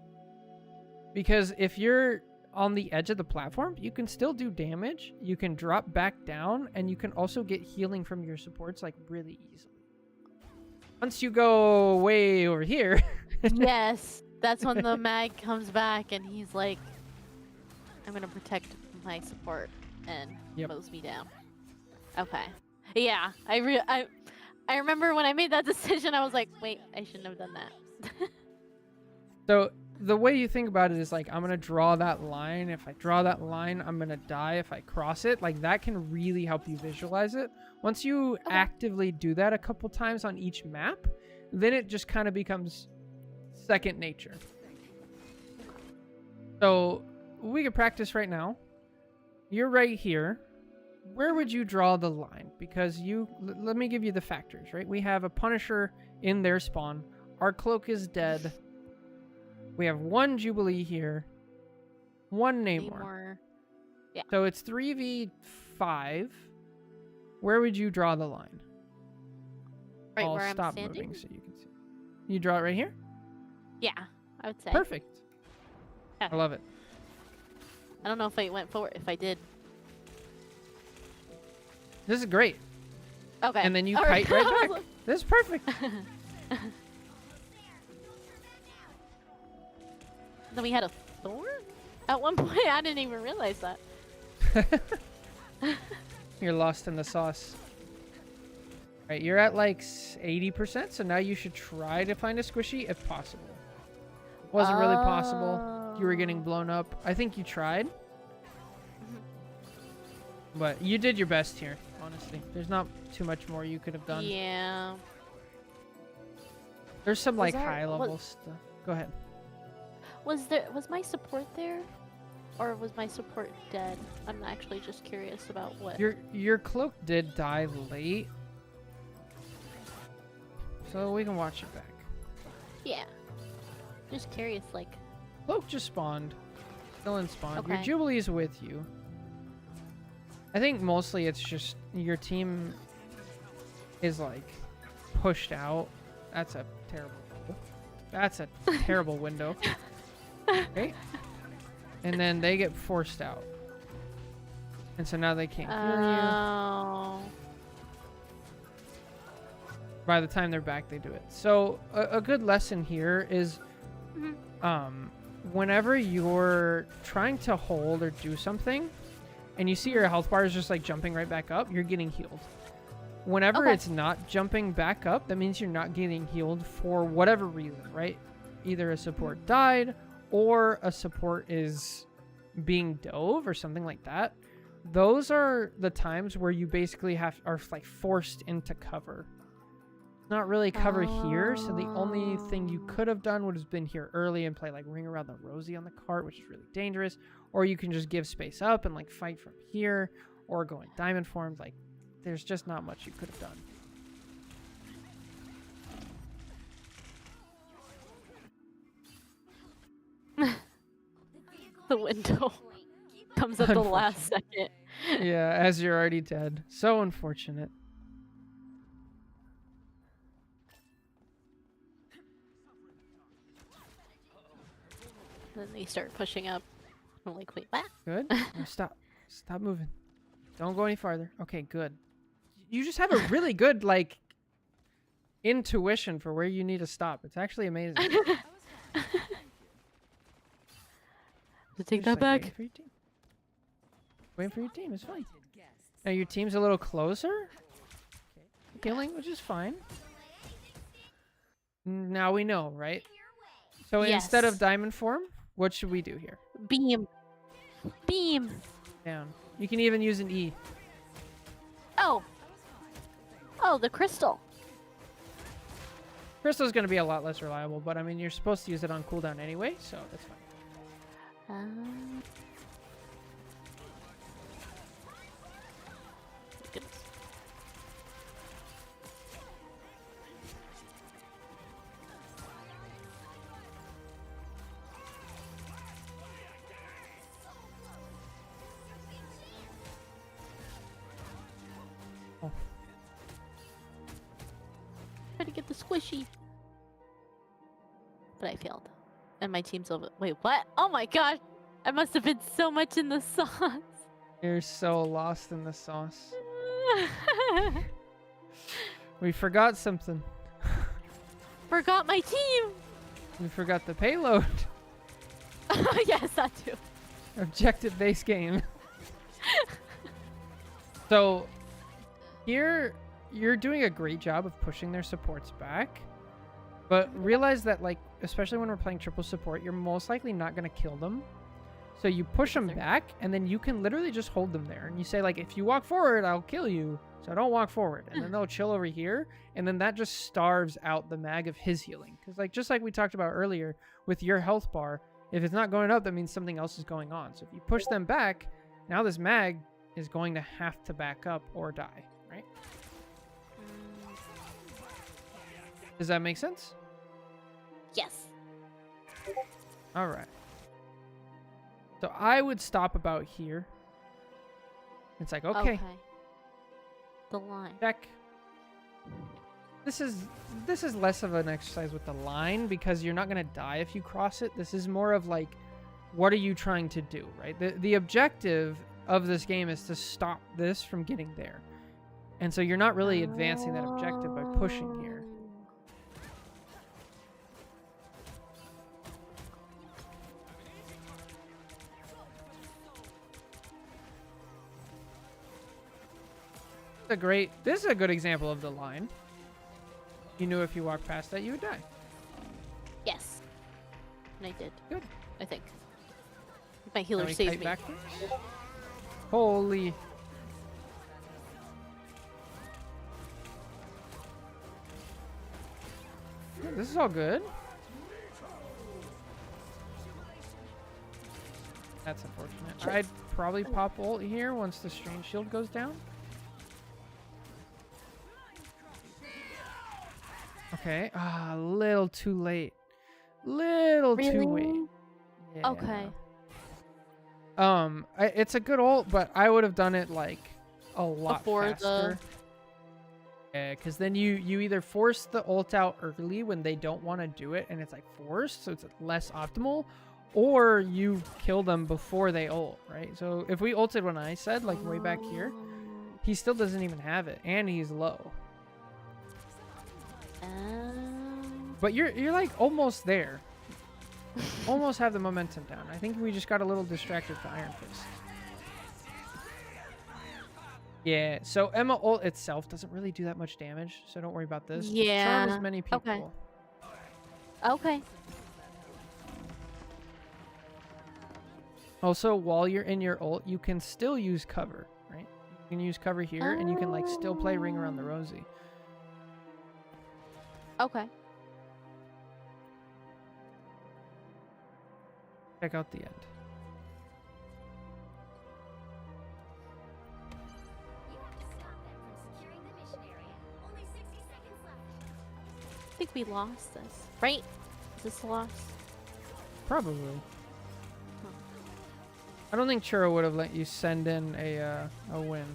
Because if you're on the edge of the platform, you can still do damage, you can drop back down, and you can also get healing from your supports like really easily. Once you go way over here... Yes. That's when the mag comes back and he's like, I'm going to protect my support and mows me down. Okay. Yeah. I remember when I made that decision, I was like, wait, I shouldn't have done that. So the way you think about it is like, I'm going to draw that line. If I draw that line, I'm going to die if I cross it. Like that can really help you visualize it. Once you actively do that a couple times on each map, then it just kind of becomes second nature. So we could practice right now. You're right here. Where would you draw the line? Because let me give you the factors, right? We have a Punisher in their spawn. Our cloak is dead. We have one Jubilee here. One Namor. Yeah. So it's 3v5. Where would you draw the line? Right I'll where stop I'm standing? moving so you can see. You draw it right here? Yeah, I would say. Perfect. Yeah. I love it. I don't know if I went forward. If I did. This is great. Okay. And then you kite right back. This is perfect. Then we had a Thor? At one point, I didn't even realize that. You're lost in the sauce. Right, you're at like 80%, so now you should try to find a squishy if possible. Wasn't really possible. You were getting blown up. I think you tried. But you did your best here, honestly. There's not too much more you could have done. Yeah. There's some like high level stuff. Go ahead. Was my support there? Or was my support dead? I'm actually just curious about what. Your cloak did die late. So we can watch it back. Yeah. Just curious, like. Cloak just spawned. Still in spawn. Okay. Your Jubilee's with you. I think mostly it's just your team is like pushed out. That's a terrible window. Okay. And then they get forced out. And so now they can't heal you. Oh. By the time they're back, they do it. So a good lesson here is whenever you're trying to hold or do something and you see your health bar is just like jumping right back up, you're getting healed. Whenever it's not jumping back up, that means you're not getting healed for whatever reason, right? Either a support died or a support is being dove or something like that. Those are the times where you basically are like forced into cover. Not really cover here, so the only thing you could have done would have been here early and play like Ring Around the Rosie on the cart, which is really dangerous. Or you can just give space up and like fight from here, or go in diamond forms. Like, there's just not much you could have done. The window comes at the last second. Yeah, as you're already dead. So unfortunate. Then they start pushing up. I'm like, wait, what? Good. No, stop. Stop moving. Don't go any farther. Okay, good. You just have a really good, like, intuition for where you need to stop. It's actually amazing. Take that back. Waiting for your team. It's fine. Now your team's a little closer. Okay. Healing, which is fine. Now we know, right? So instead of diamond form, what should we do here? Beam. Beam. Down. You can even use an E. Oh. Oh, the crystal. Crystal's going to be a lot less reliable, but I mean, you're supposed to use it on cooldown anyway, so that's fine. Goodness. Oh. Try to get the squishy. But I failed. And my team's over. Wait, what? Oh my gosh! I must have been so much in the sauce. You're so lost in the sauce. We forgot something. Forgot my team! We forgot the payload. Yes, that too. Objective-based game. So, here, you're doing a great job of pushing their supports back. But realize that, like, especially when we're playing triple support, you're most likely not going to kill them. So you push them back, and then you can literally just hold them there. And you say, like, if you walk forward, I'll kill you. So don't walk forward. And then they'll chill over here. And then that just starves out the mag of his healing. Because, like, just like we talked about earlier with your health bar, if it's not going up, that means something else is going on. So if you push them back, now this mag is going to have to back up or die, right? Does that make sense? Yes. All right. So I would stop about here. It's like, okay. The line. Check. This is less of an exercise with the line because you're not going to die if you cross it. This is more of like, what are you trying to do, right? The objective of this game is to stop this from getting there. And so you're not really advancing that objective by pushing here. This is a good example of the line. You knew if you walked past that, you would die. Yes. And I did. Good. I think. My healer saved me. Backwards. Holy. Yeah, this is all good. That's unfortunate. I'd probably pop ult here once the strange shield goes down. Okay, a little too late. Too late. Yeah. Okay. It's a good ult, but I would have done it like a lot faster. Yeah, because then you either force the ult out early when they don't want to do it, and it's like forced, so it's less optimal, or you kill them before they ult, right? So if we ulted when I said, like way back here, he still doesn't even have it, and he's low. But you're like almost there. Almost have the momentum down. I think we just got a little distracted with Iron Fist. Yeah, so Emma ult itself doesn't really do that much damage, so don't worry about this. Just charm as many people. Okay. Okay. Also, while you're in your ult, you can still use cover, right? You can use cover here, and you can like still play Ring Around the Rosie. Okay. Check out the end. I think we lost this, right? Is this a loss? Probably. I don't think Churro would have let you send in a win.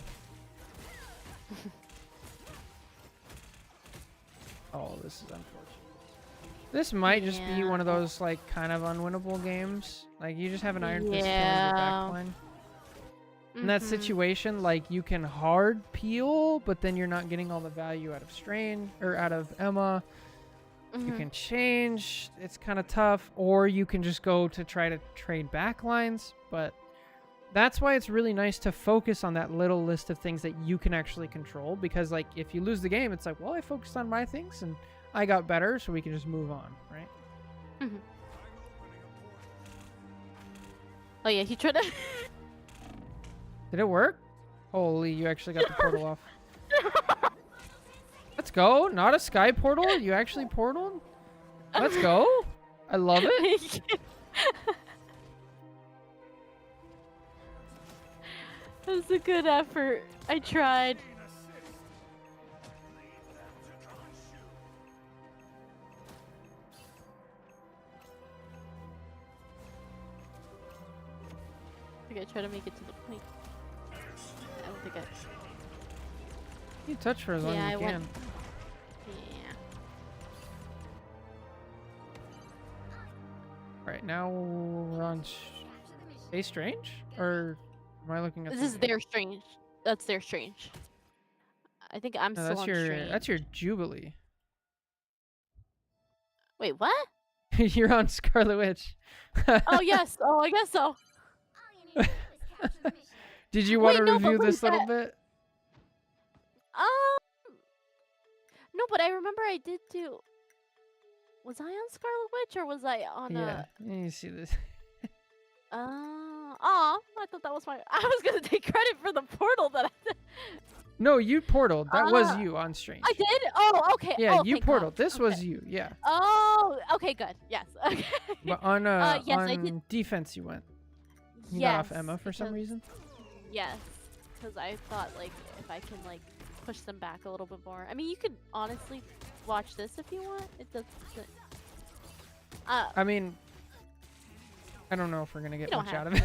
Oh, this is unfortunate. This might just be one of those like kind of unwinnable games. Like you just have an Iron Fist killing your backline. In that situation, like you can hard peel, but then you're not getting all the value out of Strange or out of Emma. You can change. It's kind of tough, or you can just go to try to trade backlines. But that's why it's really nice to focus on that little list of things that you can actually control. Because like if you lose the game, it's like, well, I focused on my things and I got better, so we can just move on, right? Oh yeah, he tried to. Did it work? Holy, you actually got the portal off. Let's go. Not a sky portal. You actually portaled? Let's go. I love it. That was a good effort. I tried. I think I try to make it to the point. I don't think I... You touch for as long as you can. Yeah. Alright, now we're on Stay Strange? Or am I looking at This is their Strange. That's their Strange. I think I'm still on Strange. That's your Jubilee. Wait, what? You're on Scarlet Witch. Oh, yes. Oh, I guess so. Did you want to review this little bit? No, but I remember I did do... Was I on Scarlet Witch or was I on Yeah, you see this. I thought that was my... I was going to take credit for the portal that I did. No, you portaled. That was you on Strange. I did? Oh, okay. Yeah, oh, you portaled. God. This was you, yeah. Oh, okay, good. Yes. Okay. But on yes, I on did. defense you went. You Yes, got off Emma for some reason? Yes, because I thought, like, if I can, like, push them back a little bit more. I mean, you could honestly watch this if you want. It doesn't... I mean, I don't know if we're going to get much out of to. it.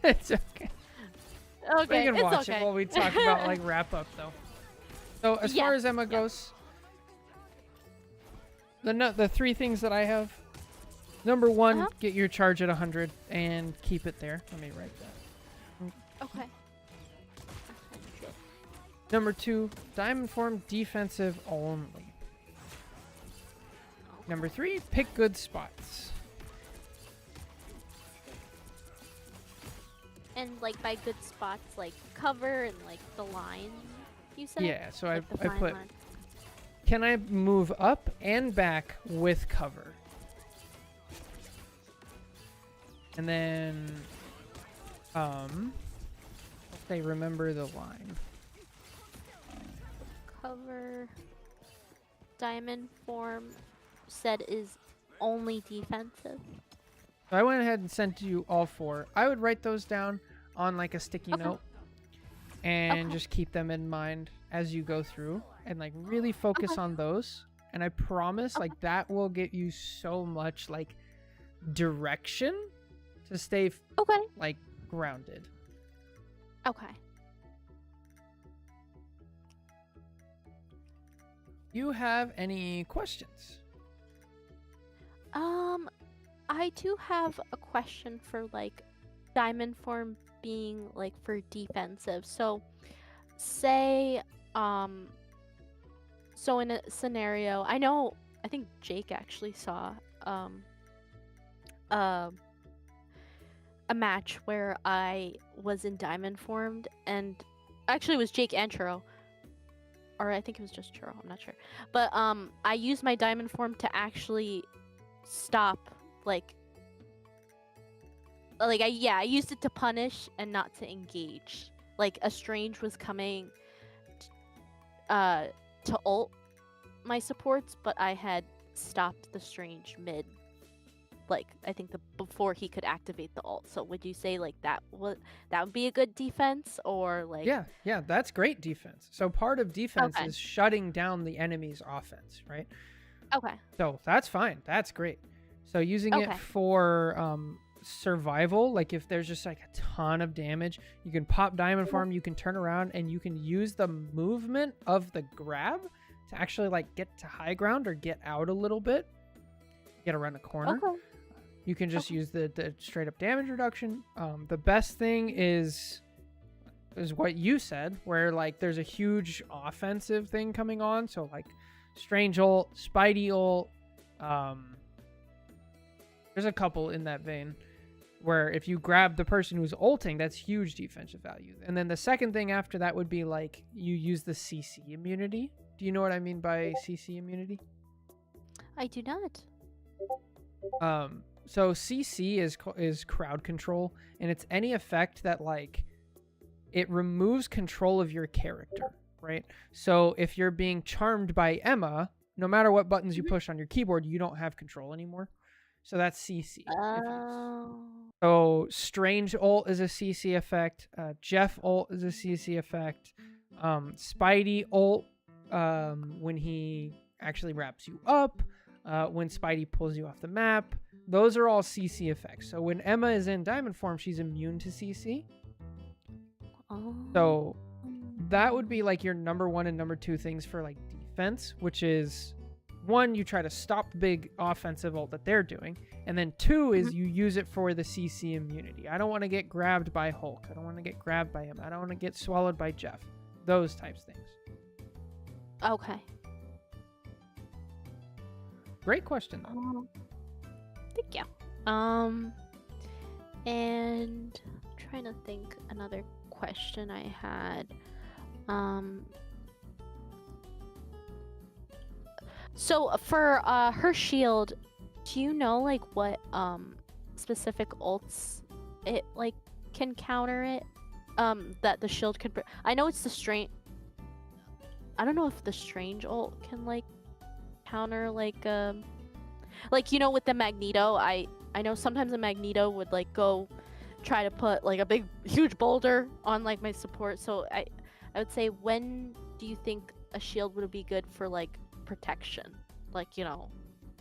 It's okay. Okay, We can it's watch okay. it while we talk about, like, wrap up, though. So, as far as Emma goes, the three things that I have. Number one, get your charge at 100 and keep it there. Let me write that. Okay. Number two, Diamond Form defensive only. Number three, pick good spots. And, like, by good spots, like, cover and, like, the line, you said? Yeah, so like I put, can I move up and back with cover? And then, okay, remember the line. Cover, Diamond Form said is only defensive. So I went ahead and sent you all four. I would write those down on like a sticky note and just keep them in mind as you go through and like really focus on those. And I promise like that will get you so much like direction to stay like grounded. Okay. You have any questions? I do have a question for like Diamond Form being like for defensive. So say So in a scenario, I think Jake actually saw uh, a match where I was in diamond formed, and actually it was Jake and Churro, or I think it was just Churro, I'm not sure. But I used my diamond form to actually stop I used it to punish and not to engage. Like a strange was coming to ult my supports, but I had stopped the strange mid, like I think before he could activate the ult. So would you say like that would be a good defense, or like? Yeah, that's great defense. So part of defense Okay. is shutting down the enemy's offense, right? Okay. So that's fine. That's great. So using it Okay. for survival, like if there's just like a ton of damage, you can pop diamond form, you can turn around, and you can use the movement of the grab to actually like get to high ground or get out a little bit, get around a corner. Okay. You can just use the straight up damage reduction. The best thing is what you said, where like there's a huge offensive thing coming on. So like Strange ult, Spidey ult. There's a couple in that vein where if you grab the person who's ulting, that's huge defensive value. And then the second thing after that would be like you use the CC immunity. Do you know what I mean by CC immunity? I do not. So CC is crowd control, and it's any effect that like it removes control of your character, right? So if you're being charmed by Emma, no matter what buttons you push on your keyboard, you don't have control anymore. So that's CC. So Strange ult is a CC effect. Jeff ult is a CC effect. Spidey ult, when he actually wraps you up. When Spidey pulls you off the map. Those are all CC effects. So when Emma is in diamond form, she's immune to CC. So that would be like your number one and number two things for like defense, which is one, you try to stop the big offensive ult that they're doing. And then two is you use it for the CC immunity. I don't want to get grabbed by Hulk. I don't want to get grabbed by him. I don't want to get swallowed by Jeff. Those types of things. Okay. Great question. Thank you. And I'm trying to think another question I had. So for her shield, do you know like what specific ults it like can counter it? That the shield could. I know it's the strange. I don't know if the strange ult can like counter like you know with the Magneto. I know sometimes a Magneto would like go try to put like a big huge boulder on like my support. So I would say, when do you think a shield would be good for like protection? Like, you know,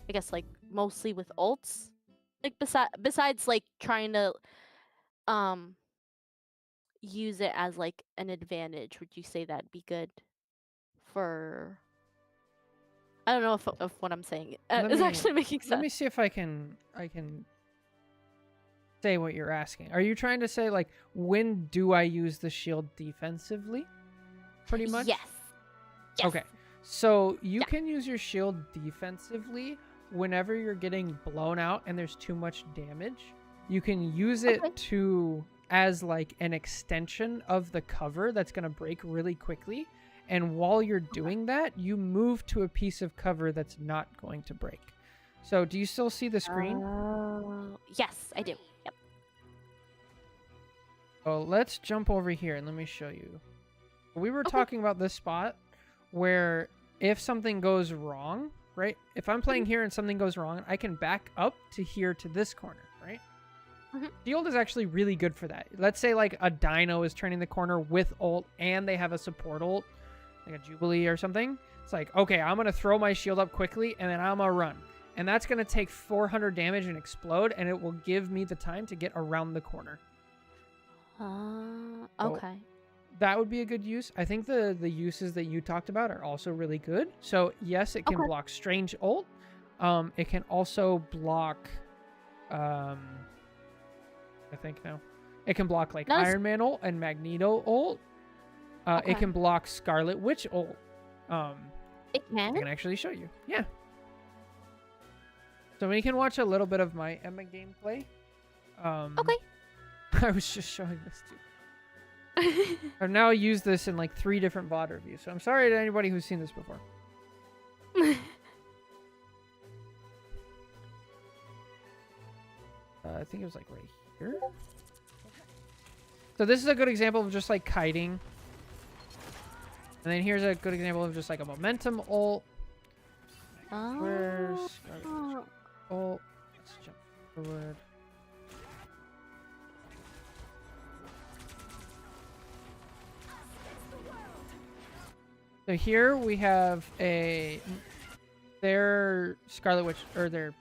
I guess like mostly with ults. Like besides like trying to use it as like an advantage, would you say that'd be good for? I don't know if what I'm saying is actually making sense. Let me see if I can say what you're asking. Are you trying to say like, when do I use the shield defensively? Pretty much? Yes. Okay. So you can use your shield defensively whenever you're getting blown out and there's too much damage. You can use it as like an extension of the cover that's going to break really quickly. And while you're doing that, you move to a piece of cover that's not going to break. So do you still see the screen? Yes, I do. Yep. Oh, let's jump over here and let me show you. We were talking about this spot where if something goes wrong, right? If I'm playing here and something goes wrong, I can back up to here to this corner, right? Shield is actually really good for that. Let's say like a Dino is turning the corner with ult and they have a support ult, like a Jubilee or something. It's like, okay, I'm going to throw my shield up quickly and then I'm going to run. And that's going to take 400 damage and explode, and it will give me the time to get around the corner. Okay. That would be a good use. I think the uses that you talked about are also really good. So yes, it can block Strange ult. It can also block, I think now. It can block like Iron Man ult and Magneto ult. It can block Scarlet Witch ult. It I can? can actually show you. Yeah. So we can watch a little bit of my Emma gameplay. Okay. I was just showing this too. I've now used this in like 3 different VOD reviews, so I'm sorry to anybody who's seen this before. I think it was like right here. So this is a good example of just like kiting. And then here's a good example of just like a momentum ult. Where's Scarlet ult? Let's jump forward. So here we have their Scarlet Witch, or their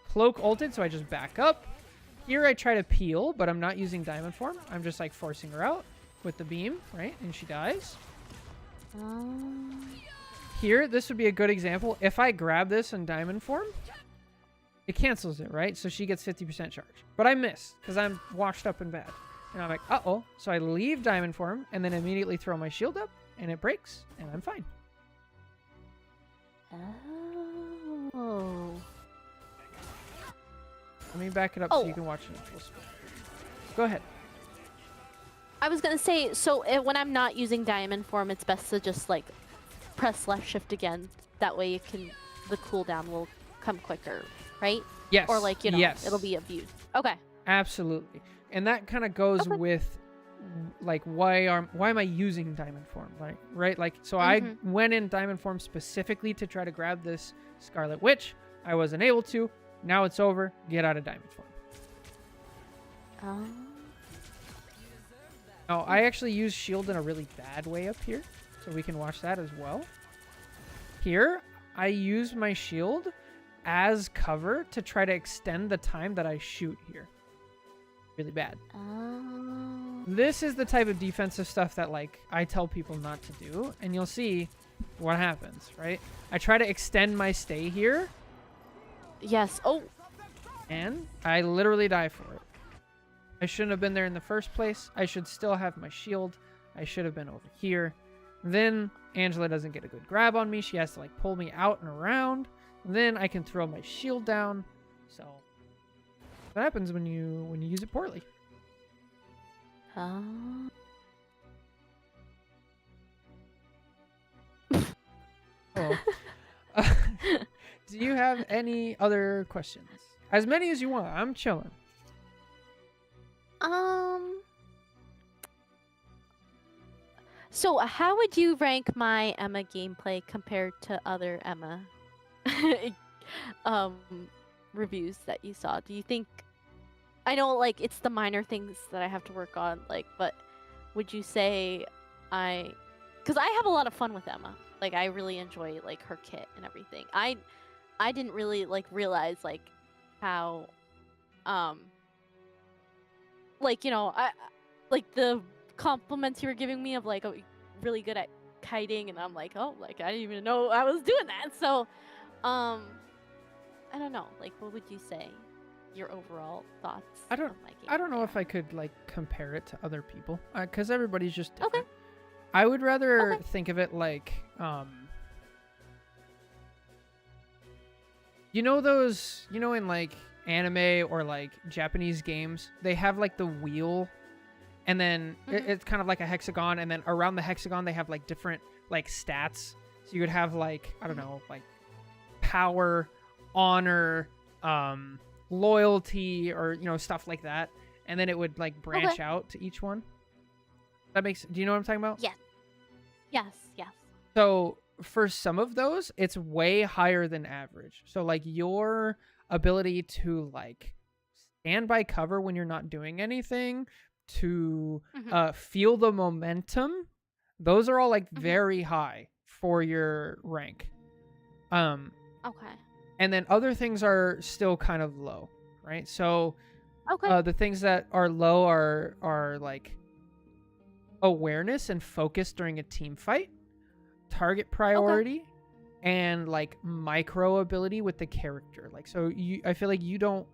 cloak ulted, so I just back up. Here I try to peel, but I'm not using diamond form. I'm just like forcing her out with the beam, right? And she dies. Here, this would be a good example. If I grab this in diamond form, it cancels it, right? So she gets 50% charge. But I miss, because I'm washed up and bad. And I'm like, uh-oh. So I leave diamond form, and then immediately throw my shield up, and it breaks, and I'm fine. Oh. Let me back it up so you can watch it in full speed. Go ahead. I was gonna say, so when I'm not using diamond form, it's best to just like press left shift again. That way the cooldown will come quicker, right? Yes. Or like, you know, yes. it'll be abused. Okay. Absolutely. And that kind of goes with like why am I using diamond form, right? Like, so I went in diamond form specifically to try to grab this Scarlet Witch. I wasn't able to. Now it's over. Get out of diamond form. Now, I actually use shield in a really bad way up here, so we can watch that as well. Here, I use my shield as cover to try to extend the time that I shoot here. Really bad. This is the type of defensive stuff that like I tell people not to do, and you'll see what happens, right? I try to extend my stay here. Yes. Oh. And I literally die for it. I shouldn't have been there in the first place. I should still have my shield. I should have been over here. Then Angela doesn't get a good grab on me. She has to like pull me out and around. Then I can throw my shield down. So that happens when you use it poorly. Oh. Do you have any other questions? As many as you want. I'm chilling. So how would you rank my Emma gameplay compared to other Emma reviews that you saw? Do you think, I know like it's the minor things that I have to work on, like, but would you say because I have a lot of fun with Emma. Like I really enjoy like her kit and everything. I didn't really like realize like how like, you know, I like the compliments you were giving me of like, oh, really good at kiting, and I'm like, oh, like I didn't even know I was doing that. So I don't know, like what would you say your overall thoughts? I don't know if I could like compare it to other people, because everybody's just different. Okay. I would rather think of it like you know those, you know, in like anime or like Japanese games, they have like the wheel, and then it's kind of like a hexagon, and then around the hexagon they have like different like stats. So you would have like, I don't know, like power, honor, loyalty, or, you know, stuff like that, and then it would like branch out to each one. That makes, do you know what I'm talking about? Yes. Yes. So for some of those, it's way higher than average. So like your ability to like stand by cover when you're not doing anything, to feel the momentum, those are all like very high for your rank. Okay. And then other things are still kind of low, right? So the things that are low are like awareness and focus during a team fight, target priority, and like micro ability with the character. Like, so I feel like you don't,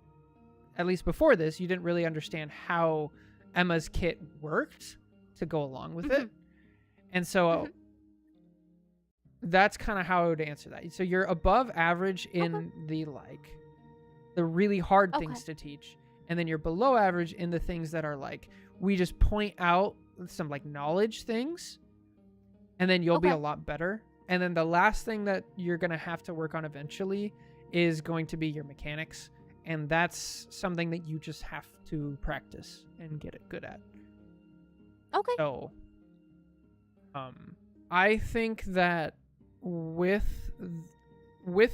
at least before this, you didn't really understand how Emma's kit worked to go along with it. And so that's kind of how I would answer that. So you're above average in the the really hard things to teach, and then you're below average in the things that are like, we just point out some like knowledge things, and then you'll be a lot better. And then the last thing that you're going to have to work on eventually is going to be your mechanics, and that's something that you just have to practice and get it good at. Okay. So I think that with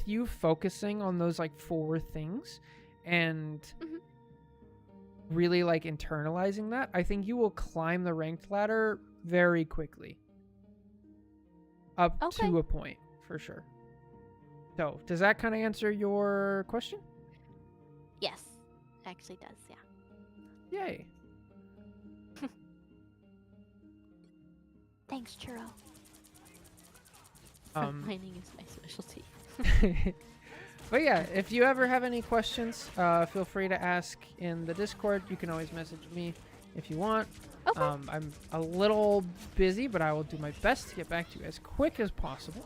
you focusing on those like 4 things and really like internalizing that, I think you will climb the ranked ladder very quickly up to a point, for sure. So does that kind of answer your question? Yes, actually does. Yeah. Yay. Thanks, Churro. Mining is my specialty. But yeah, if you ever have any questions, feel free to ask in the Discord. You can always message me if you want. Okay. I'm a little busy, but I will do my best to get back to you as quick as possible.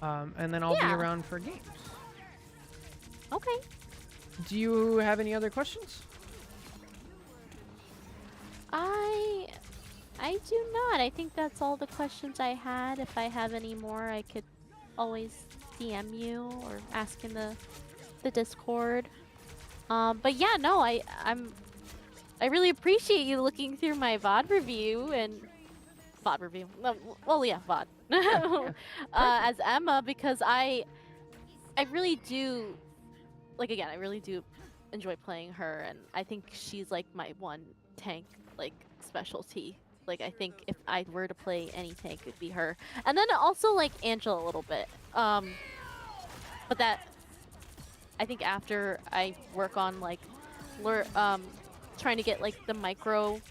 And then I'll be around for games. Okay. Do you have any other questions? I do not. I think that's all the questions I had. If I have any more, I could always DM you or ask in the Discord. But yeah, no, I really appreciate you looking through my VOD review and VOD review. Well, yeah, VOD. As Emma, because I really do, like, again, I really do enjoy playing her, and I think she's like my one tank like specialty. Like, I think if I were to play any tank, it'd be her. And then also like Angela a little bit. But that, I think after I work on like trying to get like the micro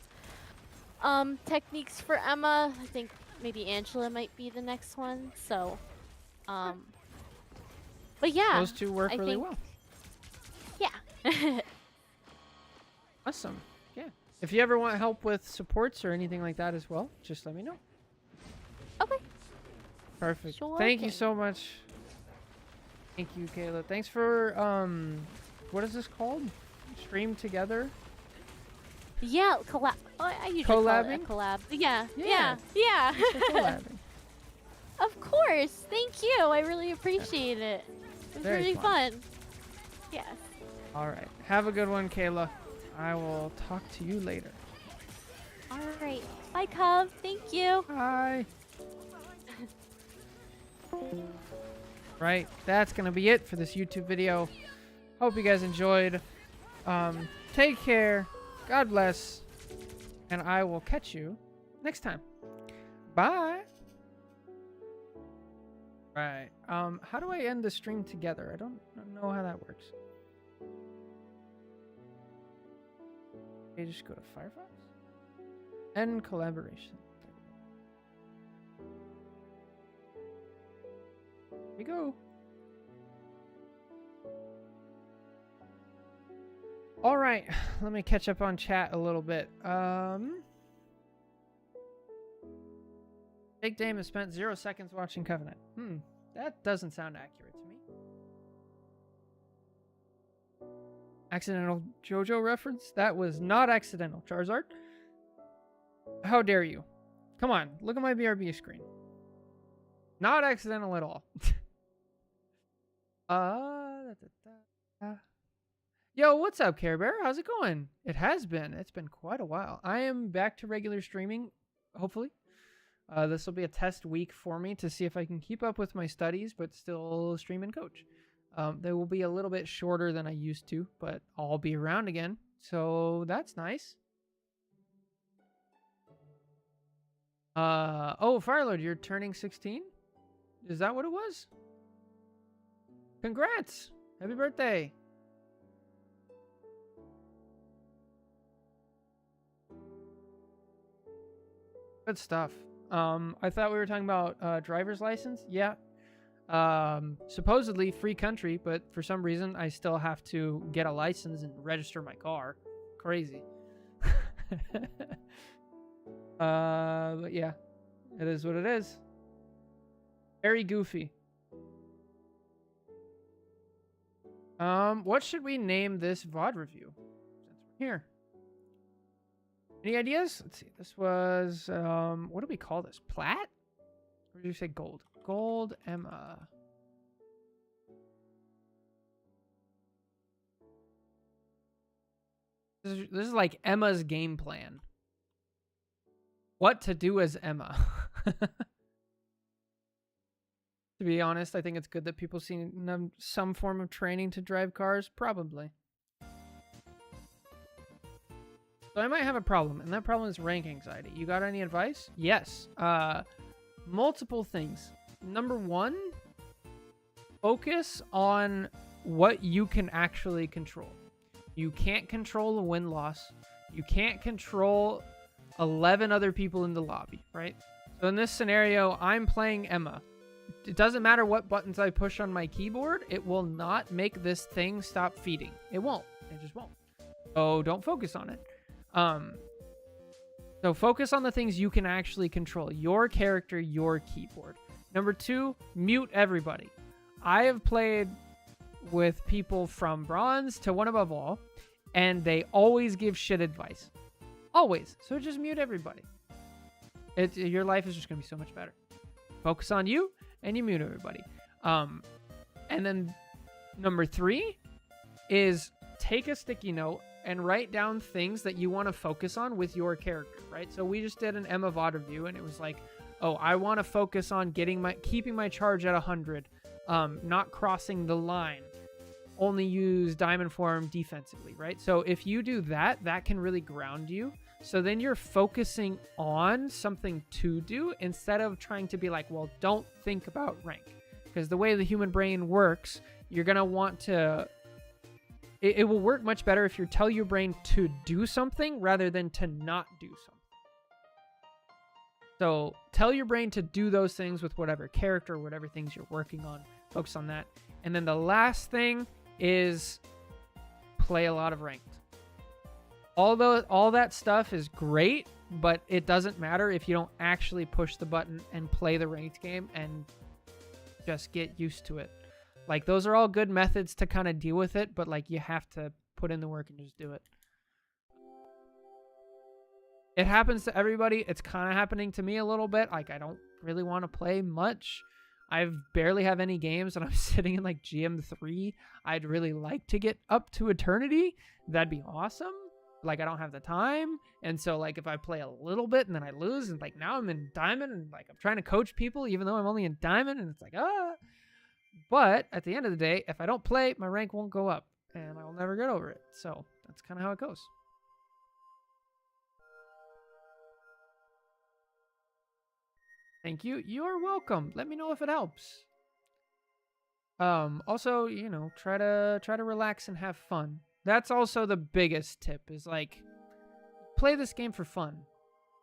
techniques for Emma, I think maybe Angela might be the next one. So but yeah, those two work really well. Yeah. Awesome. Yeah. If you ever want help with supports or anything like that as well, just let me know. Okay. Perfect. Sure Thank you thing. so much. Thank you, Kayla. Thanks for what is this called? Stream together? Yeah, collab. Oh, I usually call it a Collabing? collab. Yeah. Yeah. Yeah. Thanks for collabing. Of course. Thank you. I really appreciate it. It was Very really fun. fun. Yes. All right. Have a good one, Kayla. I will talk to you later. All right. Bye, Cub. Thank you. Bye. Right. That's going to be it for this YouTube video. Hope you guys enjoyed. Take care. God bless. And I will catch you next time. Bye. Right. How do I end the stream together? I don't know how that works. Okay, just go to Firefox. End collaboration. Here we go. All right, let me catch up on chat a little bit. Big Dame has spent 0 seconds watching Covenant. That doesn't sound accurate to me. Accidental JoJo reference? That was not accidental, Charizard. How dare you? Come on, look at my BRB screen. Not accidental at all. Yo, what's up, Care Bear? How's it going? It has been. It's been quite a while. I am back to regular streaming, hopefully. This will be a test week for me to see if I can keep up with my studies, but still stream and coach. They will be a little bit shorter than I used to, but I'll be around again. So that's nice. Oh, Firelord, you're turning 16? Is that what it was? Congrats! Happy birthday! Good stuff. I thought we were talking about driver's license. Yeah. Supposedly free country, but for some reason I still have to get a license and register my car. Crazy. But yeah, it is what it is. Very goofy. What should we name this VOD review? Since we're here. Any ideas? Let's see. This was, what do we call this? Plat? Or did you say gold? Gold Emma. This is like Emma's game plan. What to do as Emma. To be honest, I think it's good that people see some form of training to drive cars. Probably. So I might have a problem, and that problem is rank anxiety. You got any advice? Yes. Multiple things. Number one, focus on what you can actually control. You can't control a win-loss. You can't control 11 other people in the lobby, right? So in this scenario, I'm playing Emma. It doesn't matter what buttons I push on my keyboard. It will not make this thing stop feeding. It won't. It just won't. So don't focus on it. So focus on the things you can actually control. Your character, your keyboard. Number two, mute everybody. I have played with people from bronze to one above all, and they always give shit advice. Always. So just mute everybody. Your life is just going to be so much better. Focus on you, and you mute everybody. And then number three is take a sticky note and write down things that you want to focus on with your character, right? So we just did an Emma VOD review, and it was like, oh, I want to focus on keeping my charge at 100, not crossing the line, only use diamond form defensively, right? So if you do that, that can really ground you. So then you're focusing on something to do instead of trying to be like, well, don't think about rank. Because the way the human brain works, you're going to want to... It will work much better if you tell your brain to do something rather than to not do something. So tell your brain to do those things with whatever character, whatever things you're working on. Focus on that. And then the last thing is play a lot of ranked. Although all that stuff is great, but it doesn't matter if you don't actually push the button and play the ranked game and just get used to it. Like, those are all good methods to kind of deal with it, but, like, you have to put in the work and just do it. It happens to everybody. It's kind of happening to me a little bit. Like, I don't really want to play much. I barely have any games, and I'm sitting in, like, GM3. I'd really like to get up to Eternity. That'd be awesome. Like, I don't have the time. And so, like, if I play a little bit and then I lose, and, like, now I'm in Diamond, and, like, I'm trying to coach people even though I'm only in Diamond, and it's like, ah... But at the end of the day, if I don't play, my rank won't go up, and I'll never get over it. So that's kind of how it goes. Thank you. You're welcome. Let me know if it helps. Also, you know, try to relax and have fun. That's also the biggest tip, is like, play this game for fun.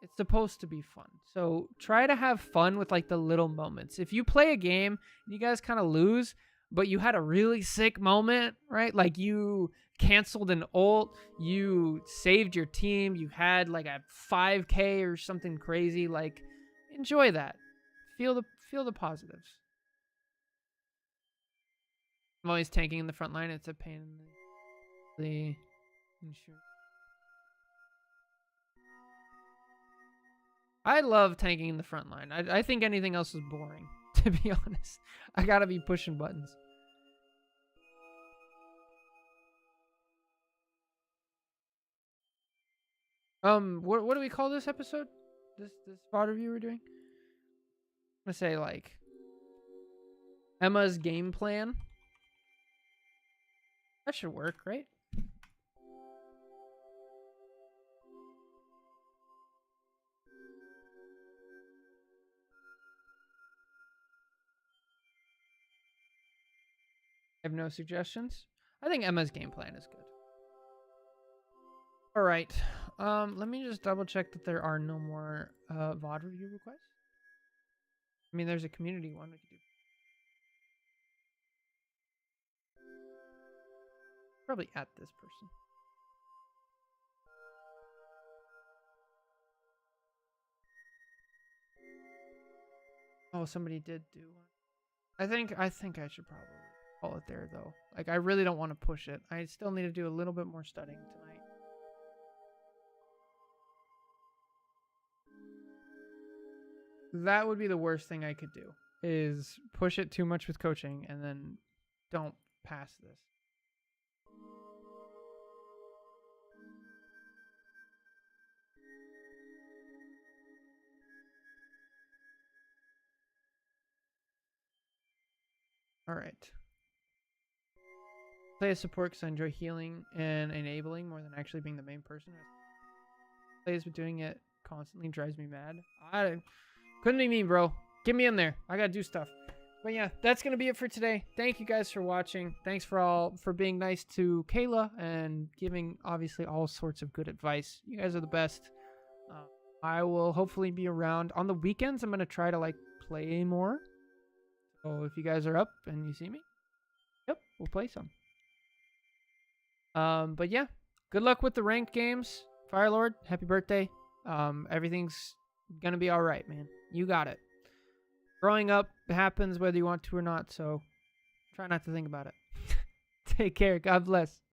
It's supposed to be fun. So try to have fun with, like, the little moments. If you play a game and you guys kind of lose, but you had a really sick moment, right? Like, you canceled an ult, you saved your team, you had like a 5K or something crazy, like, enjoy that. Feel the positives. I'm always tanking in the front line. It's a pain in the insurance. I love tanking in the front line. I think anything else is boring, to be honest. I gotta be pushing buttons. What do we call this episode? This VOD review we're doing? I'm gonna say, like, Emma's game plan. That should work, right? I have no suggestions. I think Emma's game plan is good. All right. Let me just double check that there are no more VOD review requests. I mean, there's a community one we could do. Probably at this person. Oh, somebody did do one. I think I should probably call it there though. Like I really don't want to push it. I still need to do a little bit more studying tonight. That would be the worst thing I could do, is push it too much with coaching and then don't pass this. All right. Play as support because I enjoy healing and enabling more than actually being the main person. Plays with doing it constantly drives me mad. Couldn't be me, bro. Get me in there. I gotta do stuff. But yeah, that's gonna be it for today. Thank you guys for watching. Thanks for being nice to Kayla and giving obviously all sorts of good advice. You guys are the best. I will hopefully be around on the weekends. I'm gonna try to like play more. So if you guys are up and you see me, yep, we'll play some. But yeah, good luck with the ranked games. Firelord, happy birthday. Everything's gonna be all right, man. You got it. Growing up happens whether you want to or not, so try not to think about it. Take care. God bless.